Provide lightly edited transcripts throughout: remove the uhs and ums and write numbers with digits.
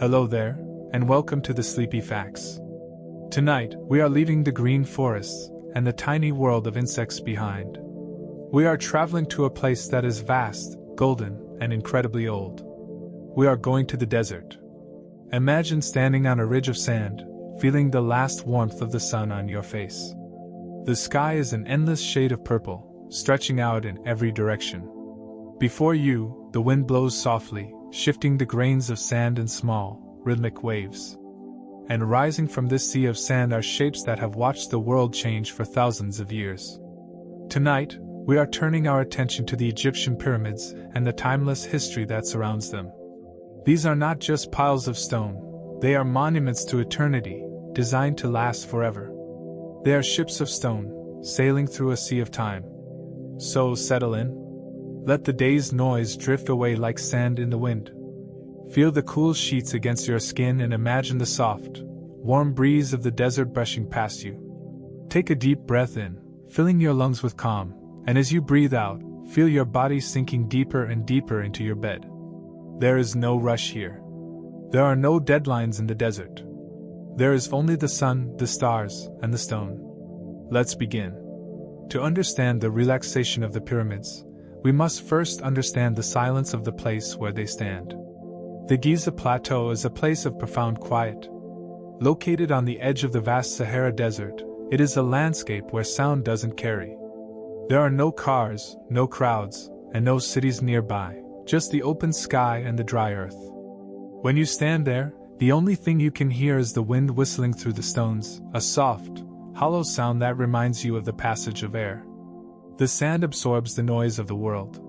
Hello there, and welcome to the Sleepy Facts. Tonight, we are leaving the green forests and the tiny world of insects behind. We are traveling to a place that is vast, golden, and incredibly old. We are going to the desert. Imagine standing on a ridge of sand, feeling the last warmth of the sun on your face. The sky is an endless shade of purple, stretching out in every direction. Before you, the wind blows softly, shifting the grains of sand in small, rhythmic waves. And rising from this sea of sand are shapes that have watched the world change for thousands of years. Tonight, we are turning our attention to the Egyptian pyramids and the timeless history that surrounds them. These are not just piles of stone, they are monuments to eternity, designed to last forever. They are ships of stone, sailing through a sea of time. So settle in. Let the day's noise drift away like sand in the wind. Feel the cool sheets against your skin and imagine the soft, warm breeze of the desert brushing past you. Take a deep breath in, filling your lungs with calm, and as you breathe out, feel your body sinking deeper and deeper into your bed. There is no rush here. There are no deadlines in the desert. There is only the sun, the stars, and the stone. Let's begin. To understand the relaxation of the pyramids, we must first understand the silence of the place where they stand. The Giza Plateau is a place of profound quiet. Located on the edge of the vast Sahara Desert, it is a landscape where sound doesn't carry. There are no cars, no crowds, and no cities nearby, just the open sky and the dry earth. When you stand there, the only thing you can hear is the wind whistling through the stones, a soft, hollow sound that reminds you of the passage of air. The sand absorbs the noise of the world.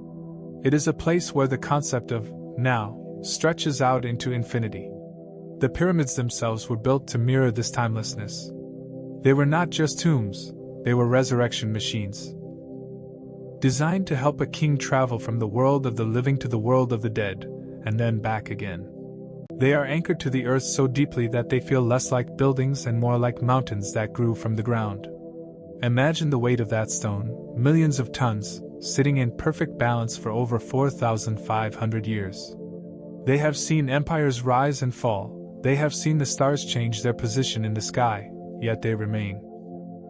It is a place where the concept of now stretches out into infinity. The pyramids themselves were built to mirror this timelessness. They were not just tombs, they were resurrection machines. Designed to help a king travel from the world of the living to the world of the dead, and then back again. They are anchored to the earth so deeply that they feel less like buildings and more like mountains that grew from the ground. Imagine the weight of that stone, millions of tons, sitting in perfect balance for over 4,500 years. They have seen empires rise and fall, they have seen the stars change their position in the sky, yet they remain.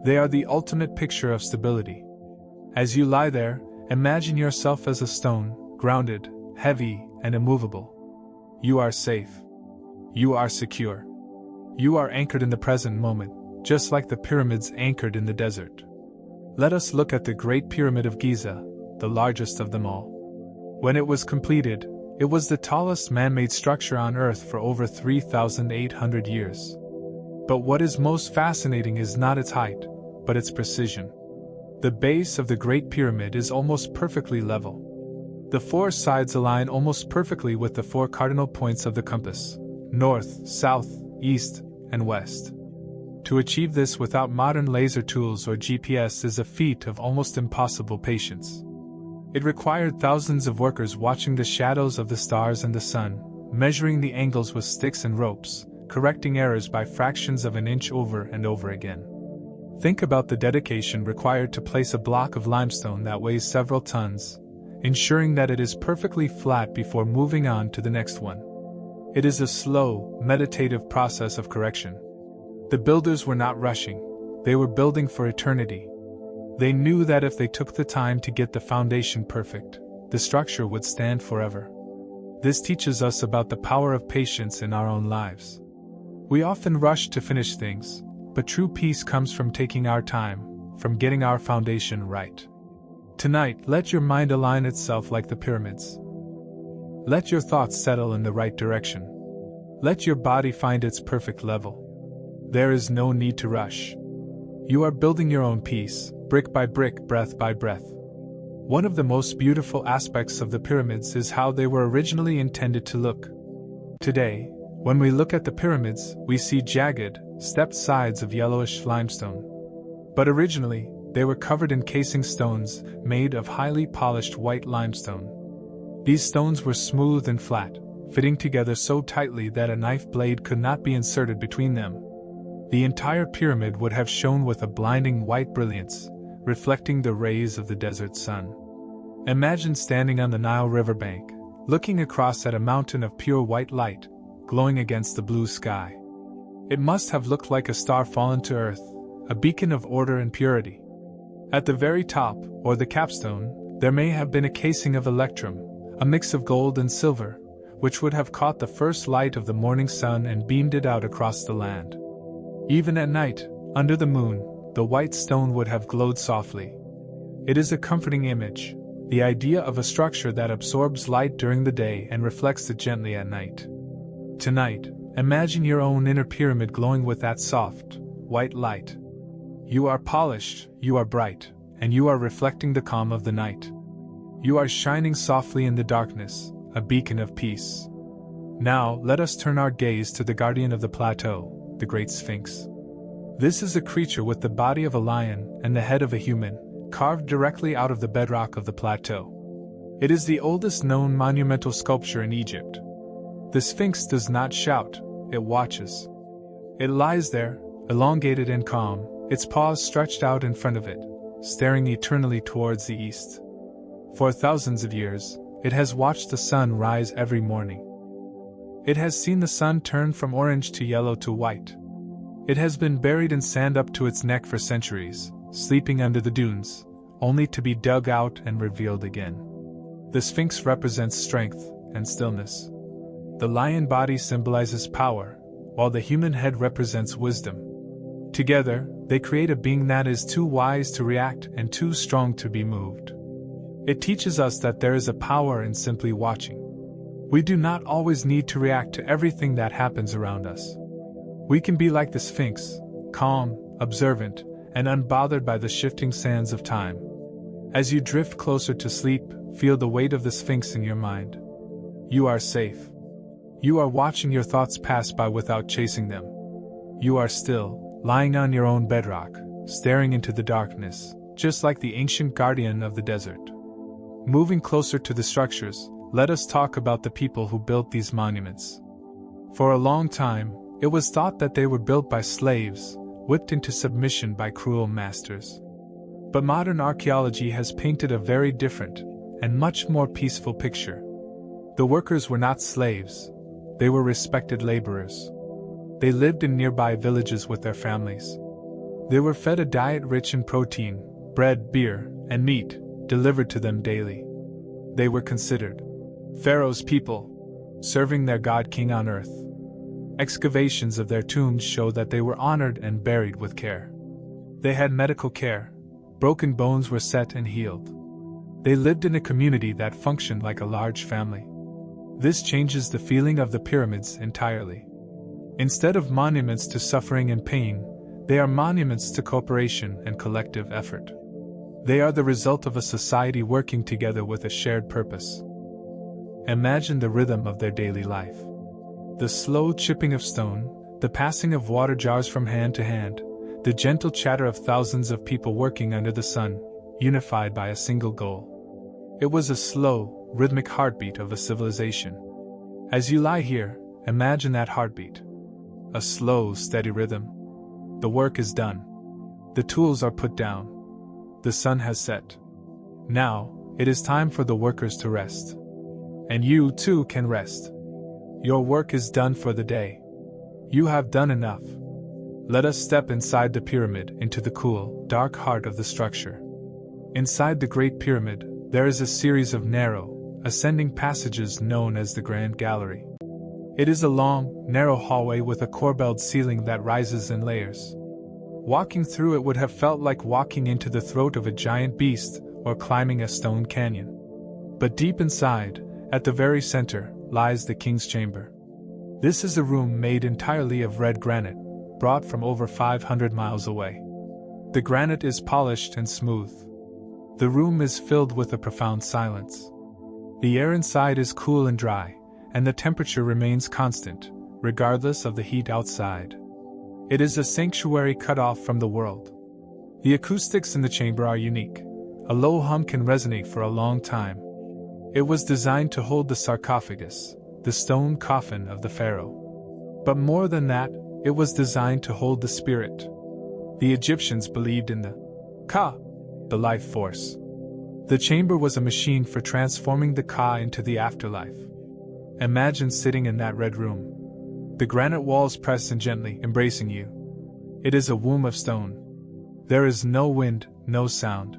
They are the ultimate picture of stability. As you lie there, imagine yourself as a stone, grounded, heavy, and immovable. You are safe. You are secure. You are anchored in the present moment, just like the pyramids anchored in the desert. Let us look at the Great Pyramid of Giza, the largest of them all. When it was completed, it was the tallest man-made structure on Earth for over 3,800 years. But what is most fascinating is not its height, but its precision. The base of the Great Pyramid is almost perfectly level. The four sides align almost perfectly with the four cardinal points of the compass: north, south, east, and west. To achieve this without modern laser tools or GPS is a feat of almost impossible patience. It required thousands of workers watching the shadows of the stars and the sun, measuring the angles with sticks and ropes, correcting errors by fractions of an inch over and over again. Think about the dedication required to place a block of limestone that weighs several tons, ensuring that it is perfectly flat before moving on to the next one. It is a slow, meditative process of correction. The builders were not rushing, they were building for eternity. They knew that if they took the time to get the foundation perfect, the structure would stand forever. This teaches us about the power of patience in our own lives. We often rush to finish things, but true peace comes from taking our time, from getting our foundation right. Tonight, let your mind align itself like the pyramids. Let your thoughts settle in the right direction. Let your body find its perfect level. There is no need to rush. You are building your own peace, brick by brick, breath by breath. One of the most beautiful aspects of the pyramids is how they were originally intended to look. Today, when we look at the pyramids, we see jagged, stepped sides of yellowish limestone. But originally, they were covered in casing stones made of highly polished white limestone. These stones were smooth and flat, fitting together so tightly that a knife blade could not be inserted between them. The entire pyramid would have shone with a blinding white brilliance, reflecting the rays of the desert sun. Imagine standing on the Nile River bank, looking across at a mountain of pure white light, glowing against the blue sky. It must have looked like a star fallen to earth, a beacon of order and purity. At the very top, or the capstone, there may have been a casing of electrum, a mix of gold and silver, which would have caught the first light of the morning sun and beamed it out across the land. Even at night, under the moon, the white stone would have glowed softly. It is a comforting image, the idea of a structure that absorbs light during the day and reflects it gently at night. Tonight, imagine your own inner pyramid glowing with that soft, white light. You are polished, you are bright, and you are reflecting the calm of the night. You are shining softly in the darkness, a beacon of peace. Now, let us turn our gaze to the guardian of the plateau, the Great Sphinx. This is a creature with the body of a lion and the head of a human, carved directly out of the bedrock of the plateau. It is the oldest known monumental sculpture in Egypt. The Sphinx does not shout, it watches. It lies there, elongated and calm, its paws stretched out in front of it, staring eternally towards the east. For thousands of years, it has watched the sun rise every morning. It has seen the sun turn from orange to yellow to white. It has been buried in sand up to its neck for centuries, sleeping under the dunes, only to be dug out and revealed again. The Sphinx represents strength and stillness. The lion body symbolizes power, while the human head represents wisdom. Together, they create a being that is too wise to react and too strong to be moved. It teaches us that there is a power in simply watching. We do not always need to react to everything that happens around us. We can be like the Sphinx, calm, observant, and unbothered by the shifting sands of time. As you drift closer to sleep, feel the weight of the Sphinx in your mind. You are safe. You are watching your thoughts pass by without chasing them. You are still, lying on your own bedrock, staring into the darkness, just like the ancient guardian of the desert. Moving closer to the structures, let us talk about the people who built these monuments. For a long time, it was thought that they were built by slaves, whipped into submission by cruel masters. But modern archaeology has painted a very different, and much more peaceful picture. The workers were not slaves, they were respected laborers. They lived in nearby villages with their families. They were fed a diet rich in protein, bread, beer, and meat, delivered to them daily. They were considered Pharaoh's people, serving their god-king on earth. Excavations of their tombs show that they were honored and buried with care. They had medical care. Broken bones were set and healed. They lived in a community that functioned like a large family. This changes the feeling of the pyramids entirely. Instead of monuments to suffering and pain, they are monuments to cooperation and collective effort. They are the result of a society working together with a shared purpose. Imagine the rhythm of their daily life. The slow chipping of stone, the passing of water jars from hand to hand, the gentle chatter of thousands of people working under the sun, unified by a single goal. It was a slow, rhythmic heartbeat of a civilization. As you lie here, imagine that heartbeat. A slow, steady rhythm. The work is done. The tools are put down. The sun has set. Now, it is time for the workers to rest. And you, too, can rest. Your work is done for the day. You have done enough. Let us step inside the pyramid into the cool, dark heart of the structure. Inside the Great Pyramid, there is a series of narrow, ascending passages known as the Grand Gallery. It is a long, narrow hallway with a corbelled ceiling that rises in layers. Walking through it would have felt like walking into the throat of a giant beast or climbing a stone canyon. But deep inside, at the very center, lies the king's chamber. This is a room made entirely of red granite, brought from over 500 miles away. The granite is polished and smooth. The room is filled with a profound silence. The air inside is cool and dry, and the temperature remains constant, regardless of the heat outside. It is a sanctuary cut off from the world. The acoustics in the chamber are unique. A low hum can resonate for a long time. It was designed to hold the sarcophagus, the stone coffin of the pharaoh. But more than that, it was designed to hold the spirit. The Egyptians believed in the Ka, the life force. The chamber was a machine for transforming the Ka into the afterlife. Imagine sitting in that red room. The granite walls press in gently, embracing you. It is a womb of stone. There is no wind, no sound.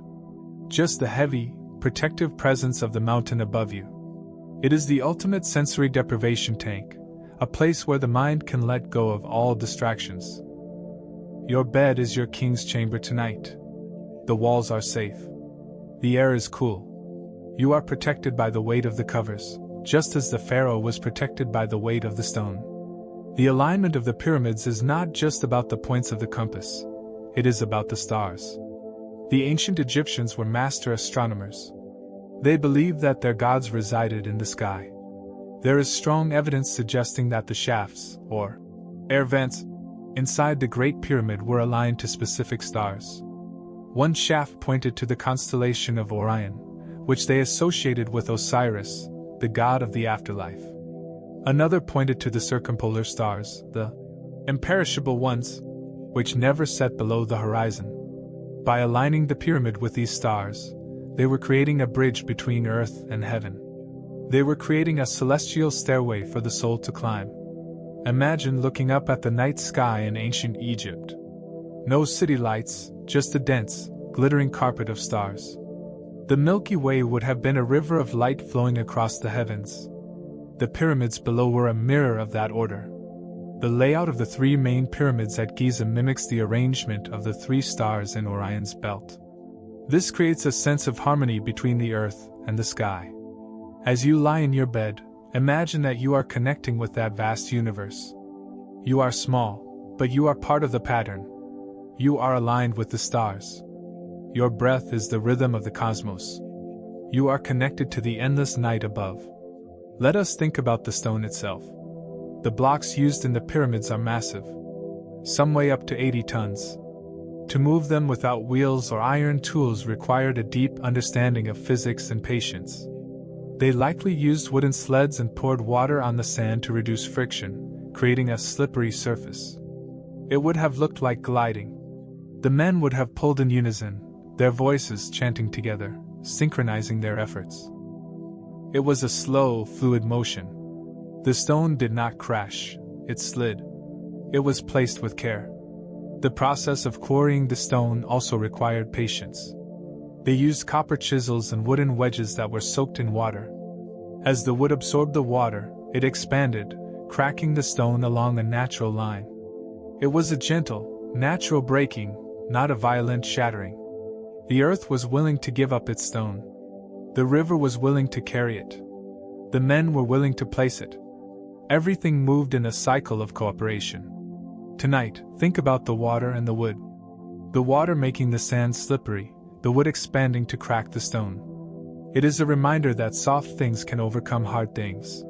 Just the heavy, protective presence of the mountain above you. It is the ultimate sensory deprivation tank, a place where the mind can let go of all distractions. Your bed is your king's chamber tonight. The walls are safe. The air is cool. You are protected by the weight of the covers, just as the pharaoh was protected by the weight of the stone. The alignment of the pyramids is not just about the points of the compass. It is about the stars. The ancient Egyptians were master astronomers. They believed that their gods resided in the sky. There is strong evidence suggesting that the shafts, or air vents, inside the Great Pyramid were aligned to specific stars. One shaft pointed to the constellation of Orion, which they associated with Osiris, the god of the afterlife. Another pointed to the circumpolar stars, the imperishable ones, which never set below the horizon. By aligning the pyramid with these stars, they were creating a bridge between earth and heaven. They were creating a celestial stairway for the soul to climb. Imagine looking up at the night sky in ancient Egypt. No city lights, just a dense, glittering carpet of stars. The Milky Way would have been a river of light flowing across the heavens. The pyramids below were a mirror of that order. The layout of the three main pyramids at Giza mimics the arrangement of the three stars in Orion's belt. This creates a sense of harmony between the earth and the sky. As you lie in your bed, imagine that you are connecting with that vast universe. You are small, but you are part of the pattern. You are aligned with the stars. Your breath is the rhythm of the cosmos. You are connected to the endless night above. Let us think about the stone itself. The blocks used in the pyramids are massive. Some weigh up to 80 tons. To move them without wheels or iron tools required a deep understanding of physics and patience. They likely used wooden sleds and poured water on the sand to reduce friction, creating a slippery surface. It would have looked like gliding. The men would have pulled in unison, their voices chanting together, synchronizing their efforts. It was a slow, fluid motion. The stone did not crash, it slid. It was placed with care. The process of quarrying the stone also required patience. They used copper chisels and wooden wedges that were soaked in water. As the wood absorbed the water, it expanded, cracking the stone along a natural line. It was a gentle, natural breaking, not a violent shattering. The earth was willing to give up its stone. The river was willing to carry it. The men were willing to place it. Everything moved in a cycle of cooperation. Tonight, think about the water and the wood. The water making the sand slippery, the wood expanding to crack the stone. It is a reminder that soft things can overcome hard things.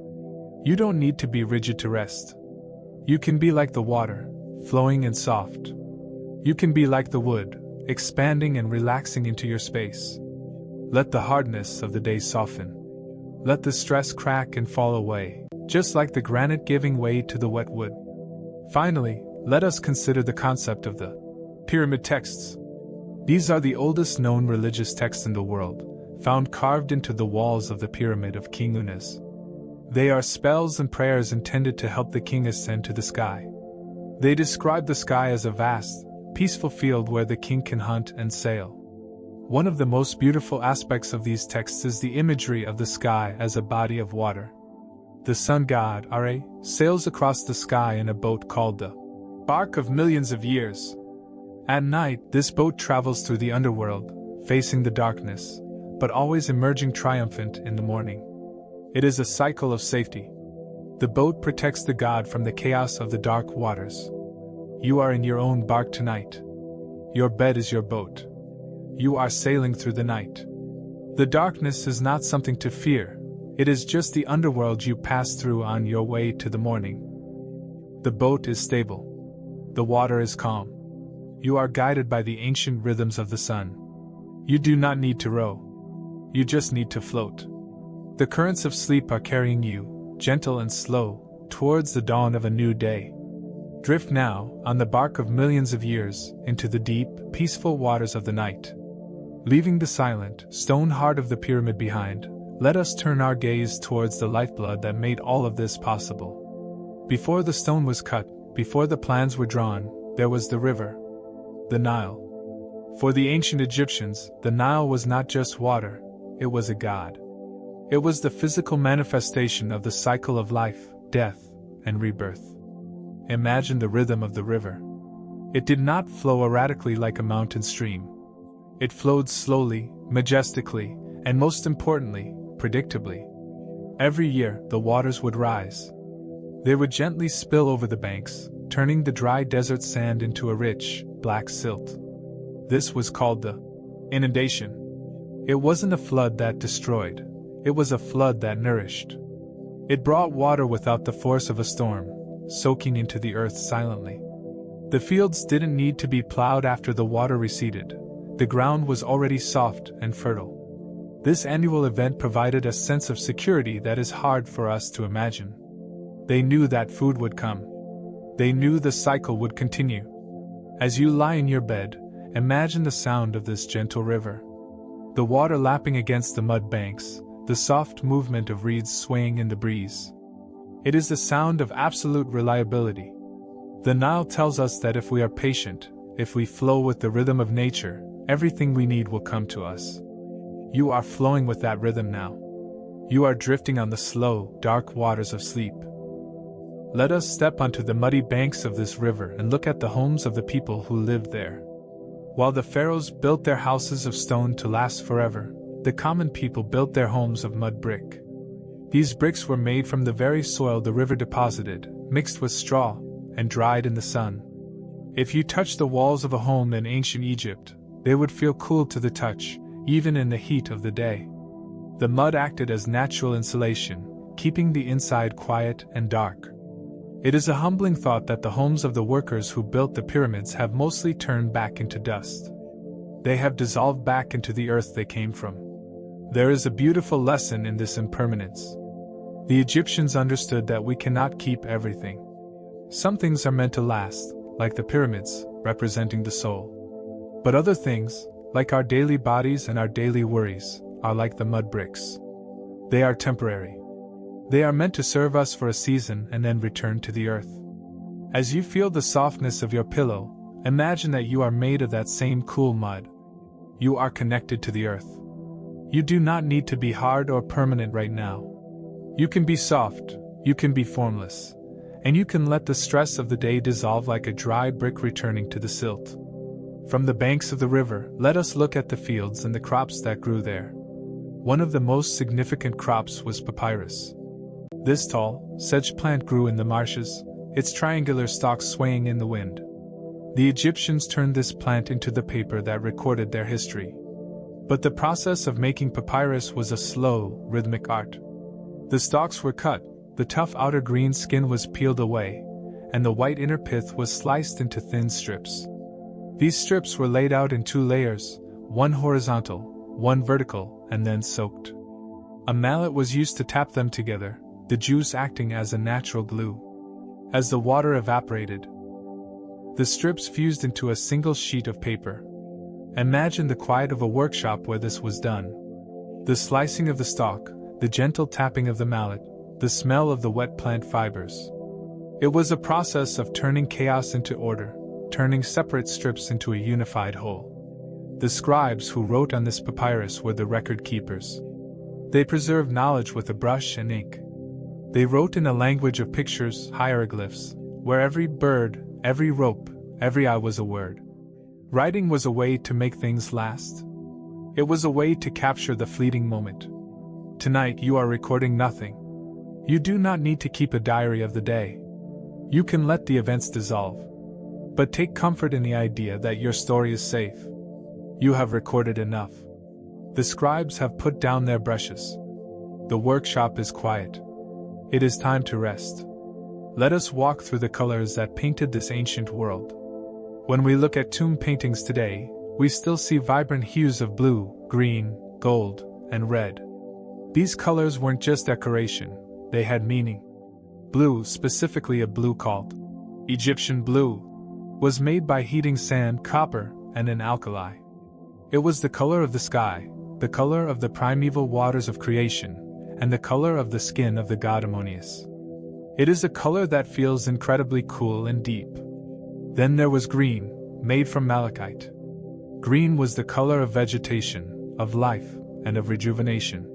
You don't need to be rigid to rest. You can be like the water, flowing and soft. You can be like the wood, expanding and relaxing into your space. Let the hardness of the day soften. Let the stress crack and fall away, just like the granite giving way to the wet wood. Finally, let us consider the concept of the pyramid texts. These are the oldest known religious texts in the world, found carved into the walls of the Pyramid of King Unas. They are spells and prayers intended to help the king ascend to the sky. They describe the sky as a vast, peaceful field where the king can hunt and sail. One of the most beautiful aspects of these texts is the imagery of the sky as a body of water. The sun god, Ra, sails across the sky in a boat called the Bark of Millions of Years. At night, this boat travels through the underworld, facing the darkness, but always emerging triumphant in the morning. It is a cycle of safety. The boat protects the god from the chaos of the dark waters. You are in your own bark tonight. Your bed is your boat. You are sailing through the night. The darkness is not something to fear, it is just the underworld you pass through on your way to the morning. The boat is stable. The water is calm. You are guided by the ancient rhythms of the sun. You do not need to row. You just need to float. The currents of sleep are carrying you, gentle and slow, towards the dawn of a new day. Drift now, on the bark of millions of years, into the deep, peaceful waters of the night. Leaving the silent, stone heart of the pyramid behind, let us turn our gaze towards the lifeblood that made all of this possible. Before the stone was cut, before the plans were drawn, there was the river, the Nile. For the ancient Egyptians, the Nile was not just water, it was a god. It was the physical manifestation of the cycle of life, death, and rebirth. Imagine the rhythm of the river. It did not flow erratically like a mountain stream. It flowed slowly, majestically, and most importantly, predictably. Every year, the waters would rise. They would gently spill over the banks, turning the dry desert sand into a rich, black silt. This was called the inundation. It wasn't a flood that destroyed, it was a flood that nourished. It brought water without the force of a storm, soaking into the earth silently. The fields didn't need to be plowed after the water receded. The ground was already soft and fertile. This annual event provided a sense of security that is hard for us to imagine. They knew that food would come. They knew the cycle would continue. As you lie in your bed, imagine the sound of this gentle river. The water lapping against the mud banks, the soft movement of reeds swaying in the breeze. It is the sound of absolute reliability. The Nile tells us that if we are patient, if we flow with the rhythm of nature, everything we need will come to us. You are flowing with that rhythm now. You are drifting on the slow, dark waters of sleep. Let us step onto the muddy banks of this river and look at the homes of the people who lived there. While the pharaohs built their houses of stone to last forever, the common people built their homes of mud brick. These bricks were made from the very soil the river deposited, mixed with straw, and dried in the sun. If you touched the walls of a home in ancient Egypt, they would feel cool to the touch, even in the heat of the day. The mud acted as natural insulation, keeping the inside quiet and dark. It is a humbling thought that the homes of the workers who built the pyramids have mostly turned back into dust. They have dissolved back into the earth they came from. There is a beautiful lesson in this impermanence. The Egyptians understood that we cannot keep everything. Some things are meant to last, like the pyramids, representing the soul. But other things, like our daily bodies and our daily worries, are like the mud bricks. They are temporary. They are meant to serve us for a season and then return to the earth. As you feel the softness of your pillow, imagine that you are made of that same cool mud. You are connected to the earth. You do not need to be hard or permanent right now. You can be soft, you can be formless, and you can let the stress of the day dissolve like a dry brick returning to the silt. From the banks of the river, let us look at the fields and the crops that grew there. One of the most significant crops was papyrus. This tall, sedge plant grew in the marshes, its triangular stalks swaying in the wind. The Egyptians turned this plant into the paper that recorded their history. But the process of making papyrus was a slow, rhythmic art. The stalks were cut, the tough outer green skin was peeled away, and the white inner pith was sliced into thin strips. These strips were laid out in 2 layers, one horizontal, one vertical, and then soaked. A mallet was used to tap them together, the juice acting as a natural glue. As the water evaporated, the strips fused into a single sheet of paper. Imagine the quiet of a workshop where this was done. The slicing of the stalk, the gentle tapping of the mallet, the smell of the wet plant fibers. It was a process of turning chaos into order, turning separate strips into a unified whole. The scribes who wrote on this papyrus were the record keepers. They preserved knowledge with a brush and ink. They wrote in a language of pictures, hieroglyphs, where every bird, every rope, every eye was a word. Writing was a way to make things last. It was a way to capture the fleeting moment. Tonight you are recording nothing. You do not need to keep a diary of the day. You can let the events dissolve. But take comfort in the idea that your story is safe. You have recorded enough. The scribes have put down their brushes. The workshop is quiet. It is time to rest. Let us walk through the colors that painted this ancient world. When we look at tomb paintings today, we still see vibrant hues of blue, green, gold, and red. These colors weren't just decoration, they had meaning. Blue, specifically a blue called Egyptian blue, was made by heating sand, copper, and an alkali. It was the color of the sky, the color of the primeval waters of creation, and the color of the skin of the god Ammonius. It is a color that feels incredibly cool and deep. Then there was green, made from malachite. Green was the color of vegetation, of life, and of rejuvenation.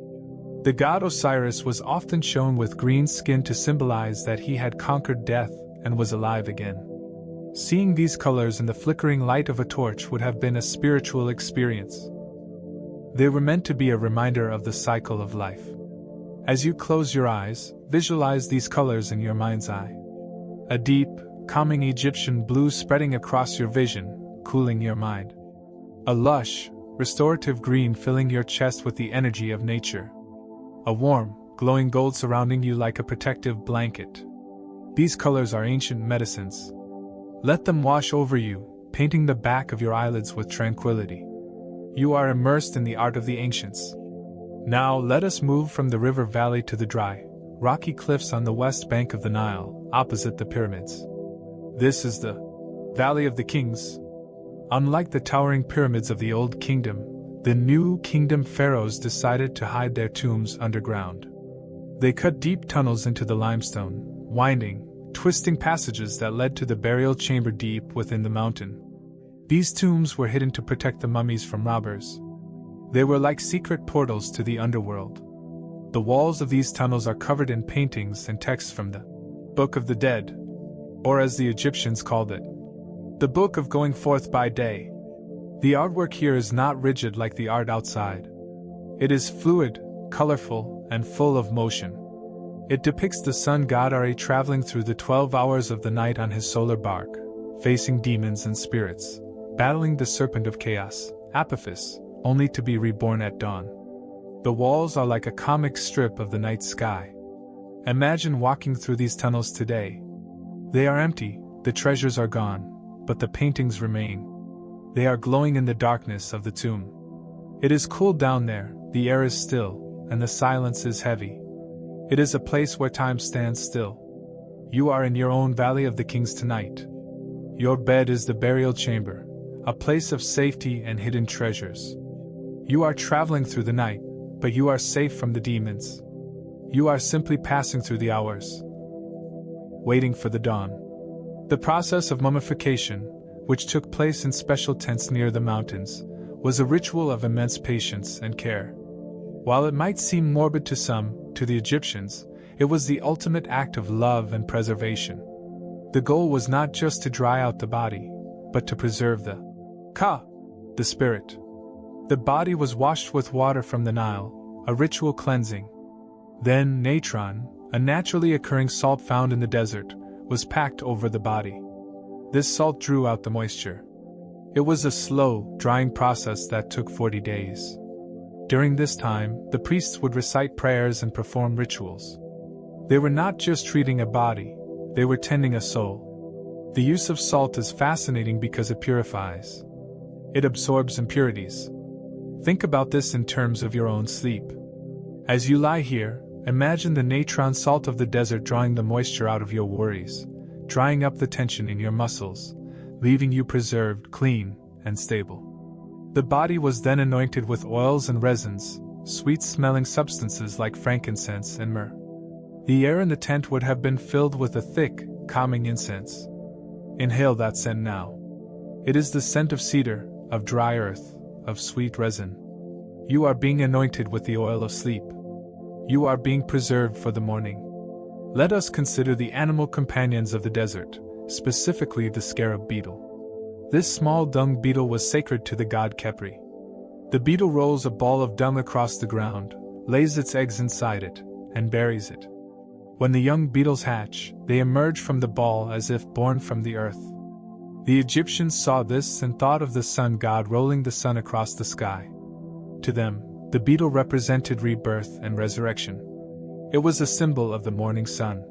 The god Osiris was often shown with green skin to symbolize that he had conquered death and was alive again. Seeing these colors in the flickering light of a torch would have been a spiritual experience. They were meant to be a reminder of the cycle of life. As you close your eyes, visualize these colors in your mind's eye. A deep, calming Egyptian blue spreading across your vision, cooling your mind. A lush, restorative green filling your chest with the energy of nature. A warm, glowing gold surrounding you like a protective blanket. These colors are ancient medicines. Let them wash over you, painting the back of your eyelids with tranquility. You are immersed in the art of the ancients. Now let us move from the river valley to the dry, rocky cliffs on the west bank of the Nile, opposite the pyramids. This is the Valley of the Kings. Unlike the towering pyramids of the Old Kingdom, the New Kingdom pharaohs decided to hide their tombs underground. They cut deep tunnels into the limestone, winding, twisting passages that led to the burial chamber deep within the mountain. These tombs were hidden to protect the mummies from robbers. They were like secret portals to the underworld. The walls of these tunnels are covered in paintings and texts from the Book of the Dead, or as the Egyptians called it, the Book of Going Forth by Day. The artwork here is not rigid like the art outside. It is fluid, colorful, and full of motion. It depicts the sun god Ra traveling through the 12 hours of the night on his solar bark, facing demons and spirits, battling the serpent of chaos, Apophis, only to be reborn at dawn. The walls are like a comic strip of the night sky. Imagine walking through these tunnels today. They are empty, the treasures are gone, but the paintings remain. They are glowing in the darkness of the tomb. It is cool down there, the air is still, and the silence is heavy. It is a place where time stands still. You are in your own Valley of the Kings tonight. Your bed is the burial chamber, a place of safety and hidden treasures. You are traveling through the night, but you are safe from the demons. You are simply passing through the hours, waiting for the dawn. The process of mummification, which took place in special tents near the mountains, was a ritual of immense patience and care. While it might seem morbid to some, to the Egyptians, it was the ultimate act of love and preservation. The goal was not just to dry out the body, but to preserve the spirit. The body was washed with water from the Nile, a ritual cleansing. Then natron, a naturally occurring salt found in the desert, was packed over the body. This salt drew out the moisture. It was a slow, drying process that took 40 days. During this time, the priests would recite prayers and perform rituals. They were not just treating a body, they were tending a soul. The use of salt is fascinating because it purifies. It absorbs impurities. Think about this in terms of your own sleep. As you lie here, imagine the natron salt of the desert drawing the moisture out of your worries, drying up the tension in your muscles, leaving you preserved, clean, and stable. The body was then anointed with oils and resins, sweet-smelling substances like frankincense and myrrh. The air in the tent would have been filled with a thick, calming incense. Inhale that scent now. It is the scent of cedar, of dry earth, of sweet resin. You are being anointed with the oil of sleep. You are being preserved for the morning. Let us consider the animal companions of the desert, specifically the scarab beetle. This small dung beetle was sacred to the god Khepri. The beetle rolls a ball of dung across the ground, lays its eggs inside it, and buries it. When the young beetles hatch, they emerge from the ball as if born from the earth. The Egyptians saw this and thought of the sun god rolling the sun across the sky. To them, the beetle represented rebirth and resurrection. It was a symbol of the morning sun.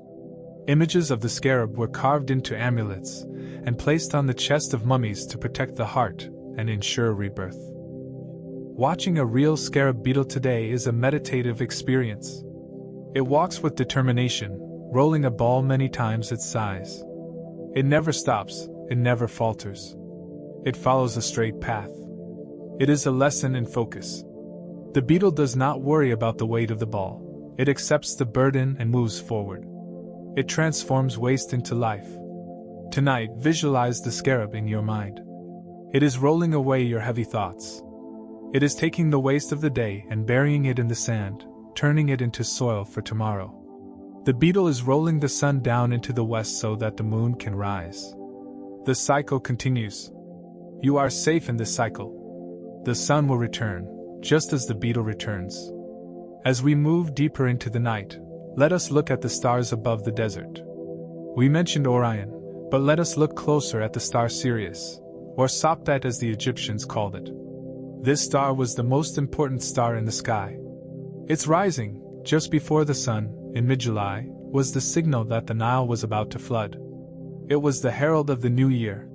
Images of the scarab were carved into amulets and placed on the chest of mummies to protect the heart and ensure rebirth. Watching a real scarab beetle today is a meditative experience. It walks with determination, rolling a ball many times its size. It never stops, it never falters. It follows a straight path. It is a lesson in focus. The beetle does not worry about the weight of the ball. It accepts the burden and moves forward. It transforms waste into life. Tonight, visualize the scarab in your mind. It is rolling away your heavy thoughts. It is taking the waste of the day and burying it in the sand, turning it into soil for tomorrow. The beetle is rolling the sun down into the west so that the moon can rise. The cycle continues. You are safe in this cycle. The sun will return, just as the beetle returns. As we move deeper into the night, let us look at the stars above the desert. We mentioned Orion, but let us look closer at the star Sirius, or Sopdet as the Egyptians called it. This star was the most important star in the sky. Its rising, just before the sun, in mid-July, was the signal that the Nile was about to flood. It was the herald of the new year.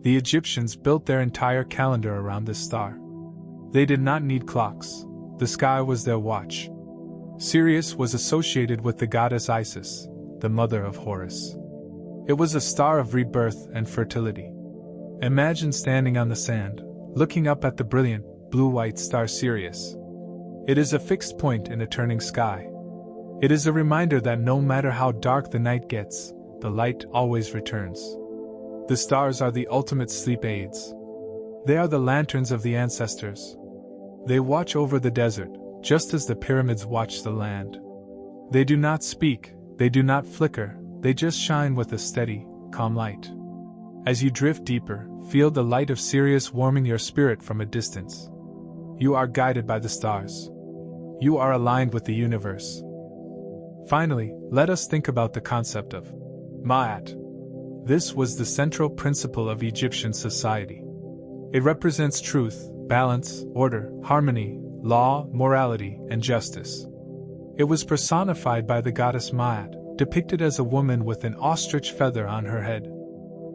The Egyptians built their entire calendar around this star. They did not need clocks. The sky was their watch. Sirius was associated with the goddess Isis, the mother of Horus. It was a star of rebirth and fertility. Imagine standing on the sand, looking up at the brilliant, blue-white star Sirius. It is a fixed point in a turning sky. It is a reminder that no matter how dark the night gets, the light always returns. The stars are the ultimate sleep aids. They are the lanterns of the ancestors. They watch over the desert, just as the pyramids watch the land. They do not speak, they do not flicker, they just shine with a steady, calm light. As you drift deeper, feel the light of Sirius warming your spirit from a distance. You are guided by the stars. You are aligned with the universe. Finally, let us think about the concept of Ma'at. This was the central principle of Egyptian society. It represents truth, balance, order, harmony, law, morality, and justice. It was personified by the goddess Ma'at, depicted as a woman with an ostrich feather on her head.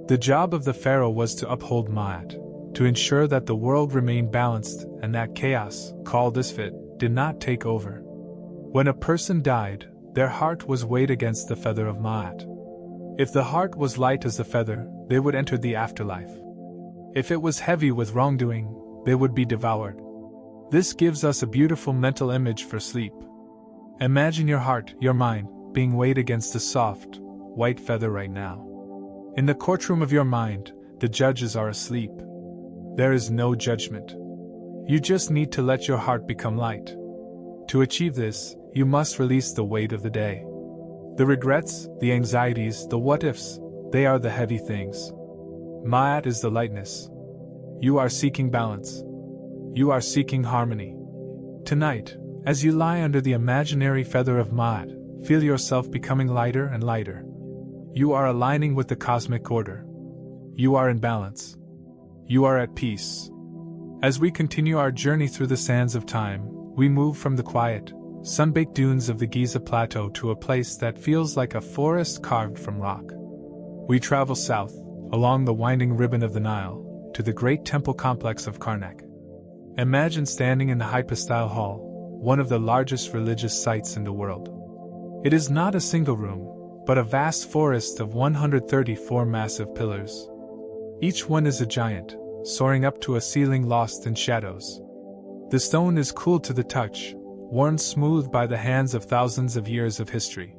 The job of the pharaoh was to uphold Ma'at, to ensure that the world remained balanced and that chaos, called Isfit, did not take over. When a person died, their heart was weighed against the feather of Ma'at. If the heart was light as the feather, they would enter the afterlife. If it was heavy with wrongdoing, they would be devoured. This gives us a beautiful mental image for sleep. Imagine your heart, your mind, being weighed against a soft, white feather right now. In the courtroom of your mind, the judges are asleep. There is no judgment. You just need to let your heart become light. To achieve this, you must release the weight of the day. The regrets, the anxieties, the what-ifs, they are the heavy things. Ma'at is the lightness. You are seeking balance. You are seeking harmony. Tonight, as you lie under the imaginary feather of Ma'at, feel yourself becoming lighter and lighter. You are aligning with the cosmic order. You are in balance. You are at peace. As we continue our journey through the sands of time, we move from the quiet, sun-baked dunes of the Giza Plateau to a place that feels like a forest carved from rock. We travel south, along the winding ribbon of the Nile, to the great temple complex of Karnak. Imagine standing in the Hypostyle Hall, one of the largest religious sites in the world. It is not a single room, but a vast forest of 134 massive pillars. Each one is a giant, soaring up to a ceiling lost in shadows. The stone is cool to the touch, worn smooth by the hands of thousands of years of history.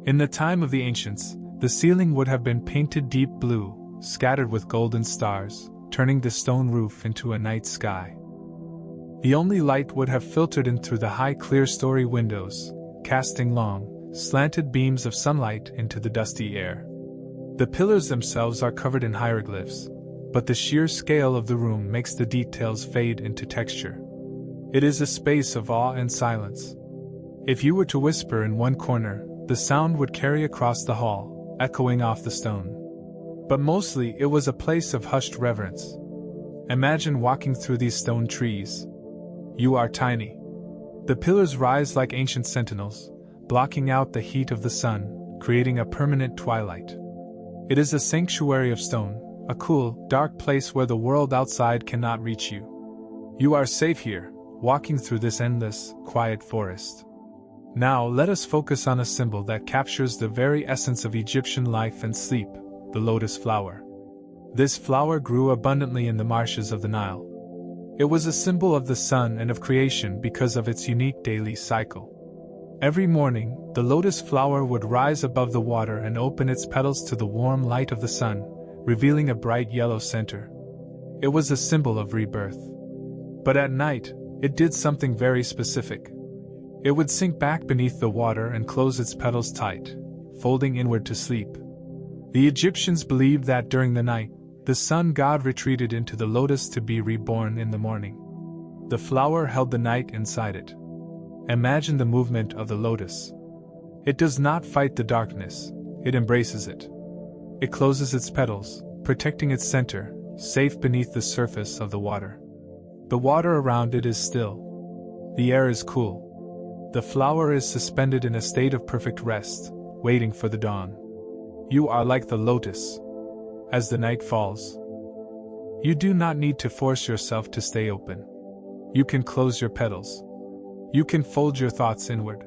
In the time of the ancients, the ceiling would have been painted deep blue, scattered with golden stars, turning the stone roof into a night sky. The only light would have filtered in through the high clear-story windows, casting long, slanted beams of sunlight into the dusty air. The pillars themselves are covered in hieroglyphs, but the sheer scale of the room makes the details fade into texture. It is a space of awe and silence. If you were to whisper in one corner, the sound would carry across the hall, echoing off the stone. But mostly it was a place of hushed reverence. Imagine walking through these stone trees. You are tiny. The pillars rise like ancient sentinels, blocking out the heat of the sun, creating a permanent twilight. It is a sanctuary of stone, a cool, dark place where the world outside cannot reach you. You are safe here, walking through this endless, quiet forest. Now let us focus on a symbol that captures the very essence of Egyptian life and sleep, the lotus flower. This flower grew abundantly in the marshes of the Nile. It was a symbol of the sun and of creation because of its unique daily cycle. Every morning, the lotus flower would rise above the water and open its petals to the warm light of the sun, revealing a bright yellow center. It was a symbol of rebirth. But at night, it did something very specific. It would sink back beneath the water and close its petals tight, folding inward to sleep. The Egyptians believed that during the night, the sun god retreated into the lotus to be reborn in the morning. The flower held the night inside it. Imagine the movement of the lotus. It does not fight the darkness, it embraces it. It closes its petals, protecting its center, safe beneath the surface of the water. The water around it is still. The air is cool. The flower is suspended in a state of perfect rest, waiting for the dawn. You are like the lotus. As the night falls, you do not need to force yourself to stay open. You can close your petals. You can fold your thoughts inward.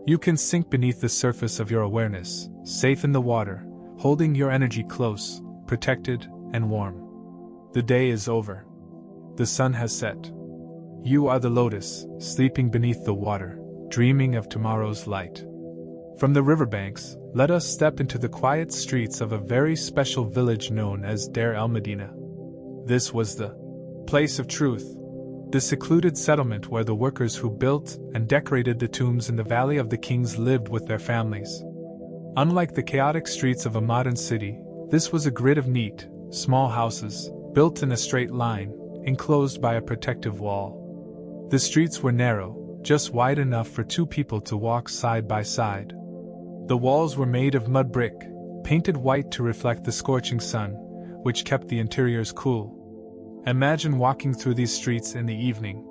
You can sink beneath the surface of your awareness, safe in the water, holding your energy close, protected, and warm. The day is over. The sun has set. You are the lotus, sleeping beneath the water, dreaming of tomorrow's light. From the riverbanks, let us step into the quiet streets of a very special village known as Deir el-Medina. This was the place of truth, the secluded settlement where the workers who built and decorated the tombs in the Valley of the Kings lived with their families. Unlike the chaotic streets of a modern city, this was a grid of neat, small houses, built in a straight line, enclosed by a protective wall. The streets were narrow, just wide enough for two people to walk side by side. The walls were made of mud brick, painted white to reflect the scorching sun, which kept the interiors cool. Imagine walking through these streets in the evening.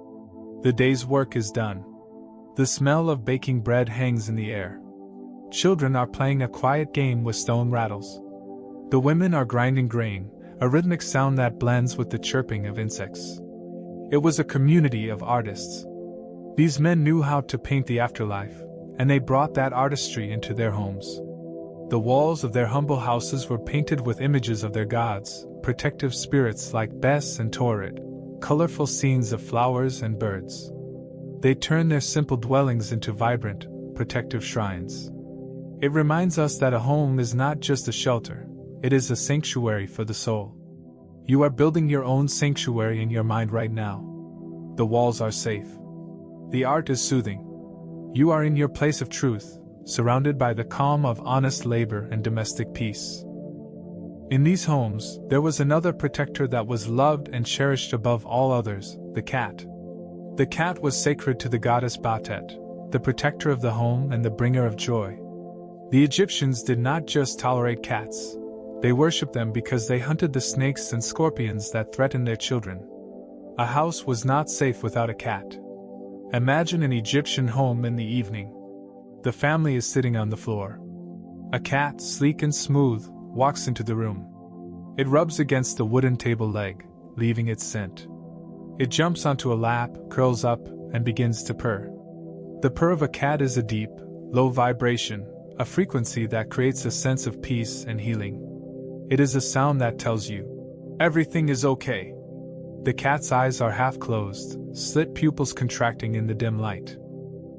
The day's work is done. The smell of baking bread hangs in the air. Children are playing a quiet game with stone rattles. The women are grinding grain, a rhythmic sound that blends with the chirping of insects. It was a community of artists. These men knew how to paint the afterlife, and they brought that artistry into their homes. The walls of their humble houses were painted with images of their gods, protective spirits like Bes and Taurid, colorful scenes of flowers and birds. They turned their simple dwellings into vibrant, protective shrines. It reminds us that a home is not just a shelter, it is a sanctuary for the soul. You are building your own sanctuary in your mind right now. The walls are safe. The art is soothing. You are in your place of truth, surrounded by the calm of honest labor and domestic peace. In these homes, there was another protector that was loved and cherished above all others, the cat. The cat was sacred to the goddess Batet, the protector of the home and the bringer of joy. The Egyptians did not just tolerate cats, they worshipped them because they hunted the snakes and scorpions that threatened their children. A house was not safe without a cat. Imagine an Egyptian home in the evening. The family is sitting on the floor. A cat, sleek and smooth, walks into the room. It rubs against the wooden table leg, leaving its scent. It jumps onto a lap, curls up, and begins to purr. The purr of a cat is a deep, low vibration, a frequency that creates a sense of peace and healing. It is a sound that tells you, everything is okay. The cat's eyes are half closed, slit pupils contracting in the dim light.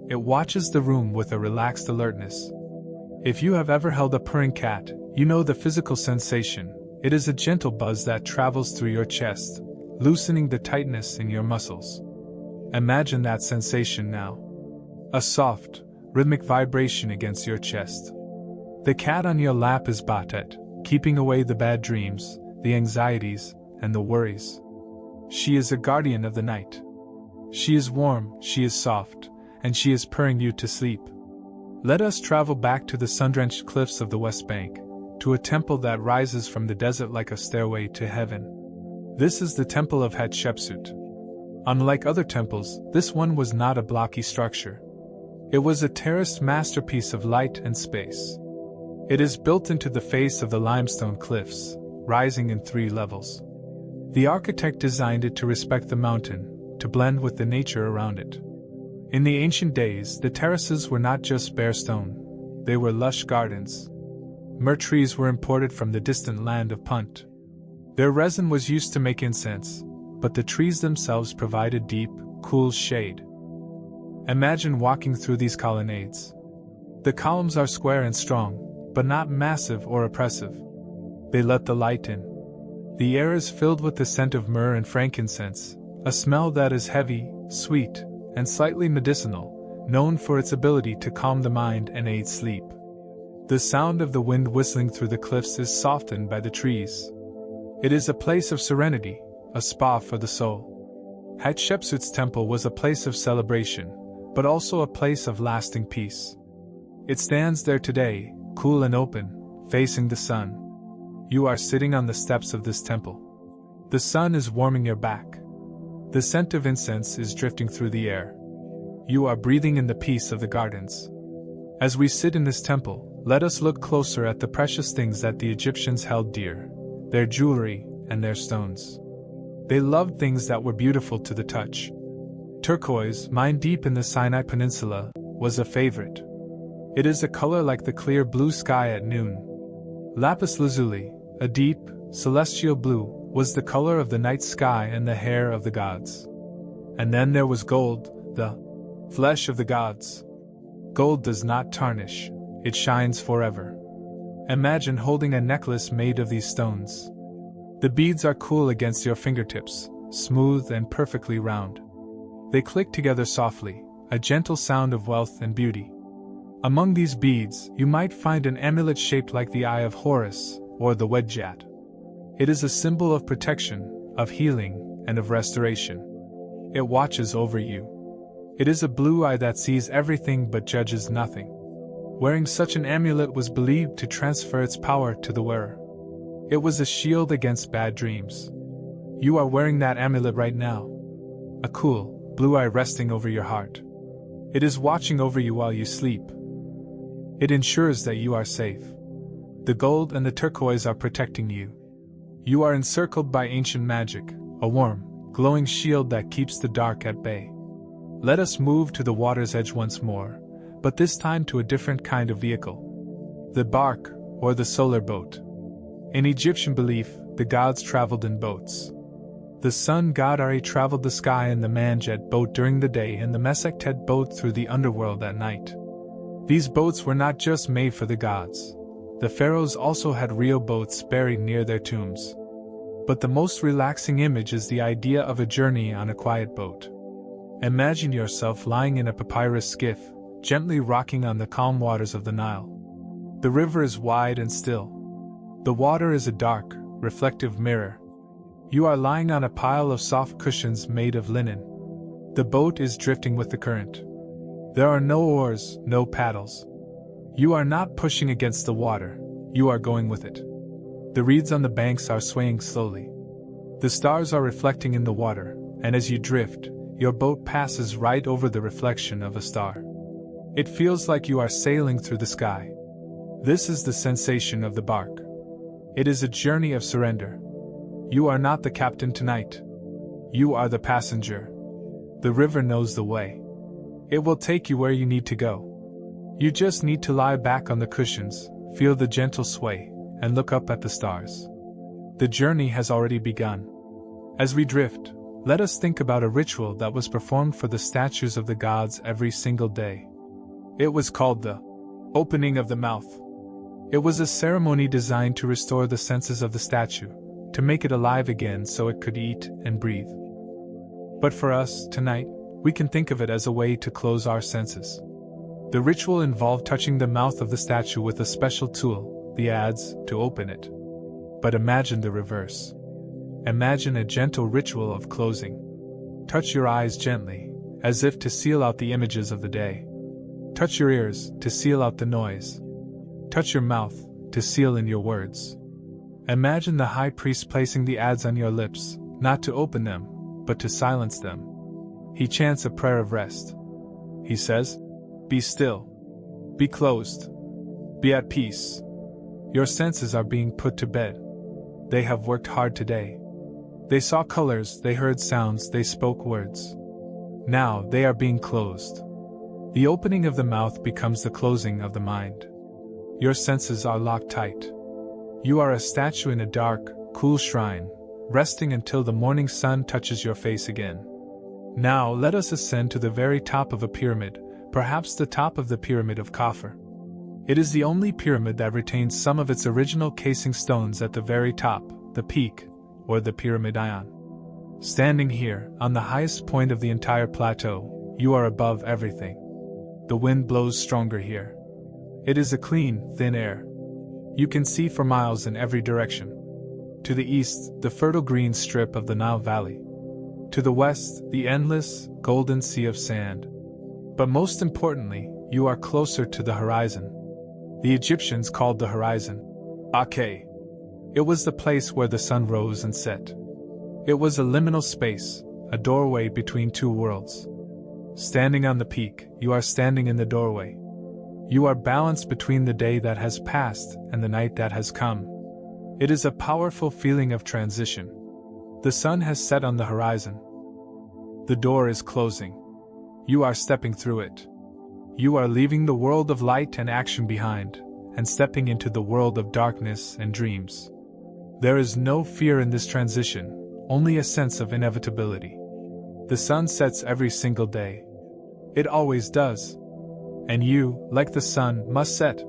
It watches the room with a relaxed alertness. If you have ever held a purring cat, you know the physical sensation. It is a gentle buzz that travels through your chest, loosening the tightness in your muscles. Imagine that sensation now. A soft, rhythmic vibration against your chest. The cat on your lap is Batet, keeping away the bad dreams, the anxieties, and the worries. She is a guardian of the night. She is warm, she is soft, and she is purring you to sleep. Let us travel back to the sun-drenched cliffs of the West Bank, to a temple that rises from the desert like a stairway to heaven. This is the Temple of Hatshepsut. Unlike other temples, this one was not a blocky structure. It was a terraced masterpiece of light and space. It is built into the face of the limestone cliffs, rising in 3 levels. The architect designed it to respect the mountain, to blend with the nature around it. In the ancient days, the terraces were not just bare stone, they were lush gardens. Myrrh trees were imported from the distant land of Punt. Their resin was used to make incense, but the trees themselves provided deep, cool shade. Imagine walking through these colonnades. The columns are square and strong, but not massive or oppressive. They let the light in. The air is filled with the scent of myrrh and frankincense, a smell that is heavy, sweet, and slightly medicinal, known for its ability to calm the mind and aid sleep. The sound of the wind whistling through the cliffs is softened by the trees. It is a place of serenity, a spa for the soul. Hatshepsut's temple was a place of celebration, but also a place of lasting peace. It stands there today, cool and open, facing the sun. You are sitting on the steps of this temple. The sun is warming your back. The scent of incense is drifting through the air. You are breathing in the peace of the gardens. As we sit in this temple, let us look closer at the precious things that the Egyptians held dear, their jewelry and their stones. They loved things that were beautiful to the touch. Turquoise, mined deep in the Sinai Peninsula, was a favorite. It is a color like the clear blue sky at noon. Lapis lazuli, a deep, celestial blue, was the color of the night sky and the hair of the gods. And then there was gold, the flesh of the gods. Gold does not tarnish, it shines forever. Imagine holding a necklace made of these stones. The beads are cool against your fingertips, smooth and perfectly round. They click together softly, a gentle sound of wealth and beauty. Among these beads, you might find an amulet shaped like the Eye of Horus, or the Wedjat. It is a symbol of protection, of healing, and of restoration. It watches over you. It is a blue eye that sees everything but judges nothing. Wearing such an amulet was believed to transfer its power to the wearer. It was a shield against bad dreams. You are wearing that amulet right now. A cool, blue eye resting over your heart. It is watching over you while you sleep. It ensures that you are safe. The gold and the turquoise are protecting you. You are encircled by ancient magic, a warm, glowing shield that keeps the dark at bay. Let us move to the water's edge once more, but this time to a different kind of vehicle. The bark, or the solar boat. In Egyptian belief, the gods traveled in boats. The sun god Ari traveled the sky in the Manjet boat during the day and the Mesektet boat through the underworld at night. These boats were not just made for the gods. The pharaohs also had real boats buried near their tombs. But the most relaxing image is the idea of a journey on a quiet boat. Imagine yourself lying in a papyrus skiff, gently rocking on the calm waters of the Nile. The river is wide and still. The water is a dark, reflective mirror. You are lying on a pile of soft cushions made of linen. The boat is drifting with the current. There are no oars, no paddles. You are not pushing against the water, you are going with it. The reeds on the banks are swaying slowly. The stars are reflecting in the water, and as you drift, your boat passes right over the reflection of a star. It feels like you are sailing through the sky. This is the sensation of the bark. It is a journey of surrender. You are not the captain tonight. You are the passenger. The river knows the way. It will take you where you need to go. You just need to lie back on the cushions, feel the gentle sway, and look up at the stars. The journey has already begun. As we drift, let us think about a ritual that was performed for the statues of the gods every single day. It was called the opening of the mouth. It was a ceremony designed to restore the senses of the statue, to make it alive again so it could eat and breathe. But for us, tonight, we can think of it as a way to close our senses. The ritual involved touching the mouth of the statue with a special tool, the adze, to open it. But imagine the reverse. Imagine a gentle ritual of closing. Touch your eyes gently, as if to seal out the images of the day. Touch your ears, to seal out the noise. Touch your mouth, to seal in your words. Imagine the high priest placing the adze on your lips, not to open them, but to silence them. He chants a prayer of rest. He says, "Be still. Be closed. Be at peace." Your senses are being put to bed. They have worked hard today. They saw colors, they heard sounds, they spoke words. Now they are being closed. The opening of the mouth becomes the closing of the mind. Your senses are locked tight. You are a statue in a dark, cool shrine, resting until the morning sun touches your face again. Now let us ascend to the very top of a pyramid, perhaps the top of the Pyramid of Khafre. It is the only pyramid that retains some of its original casing stones at the very top, the peak, or the Pyramid Ion. Standing here, on the highest point of the entire plateau, you are above everything. The wind blows stronger here. It is a clean, thin air. You can see for miles in every direction. To the east, the fertile green strip of the Nile Valley. To the west, the endless, golden sea of sand. But most importantly, you are closer to the horizon. The Egyptians called the horizon Ak. It was the place where the sun rose and set. It was a liminal space, a doorway between two worlds. Standing on the peak, you are standing in the doorway. You are balanced between the day that has passed and the night that has come. It is a powerful feeling of transition. The sun has set on the horizon. The door is closing. You are stepping through it. You are leaving the world of light and action behind, and stepping into the world of darkness and dreams. There is no fear in this transition, only a sense of inevitability. The sun sets every single day. It always does. And you, like the sun, must set.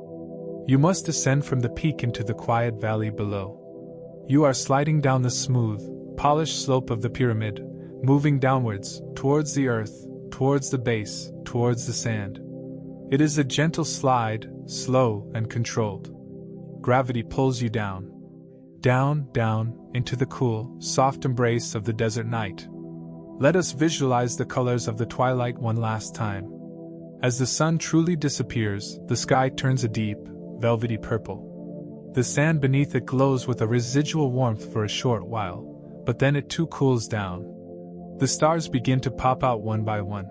You must descend from the peak into the quiet valley below. You are sliding down the smooth, polished slope of the pyramid, moving downwards, towards the earth, towards the base, towards the sand. It is a gentle slide, slow and controlled. Gravity pulls you down. Down, down, into the cool, soft embrace of the desert night. Let us visualize the colors of the twilight one last time. As the sun truly disappears, the sky turns a deep, velvety purple. The sand beneath it glows with a residual warmth for a short while, but then it too cools down. The stars begin to pop out one by one.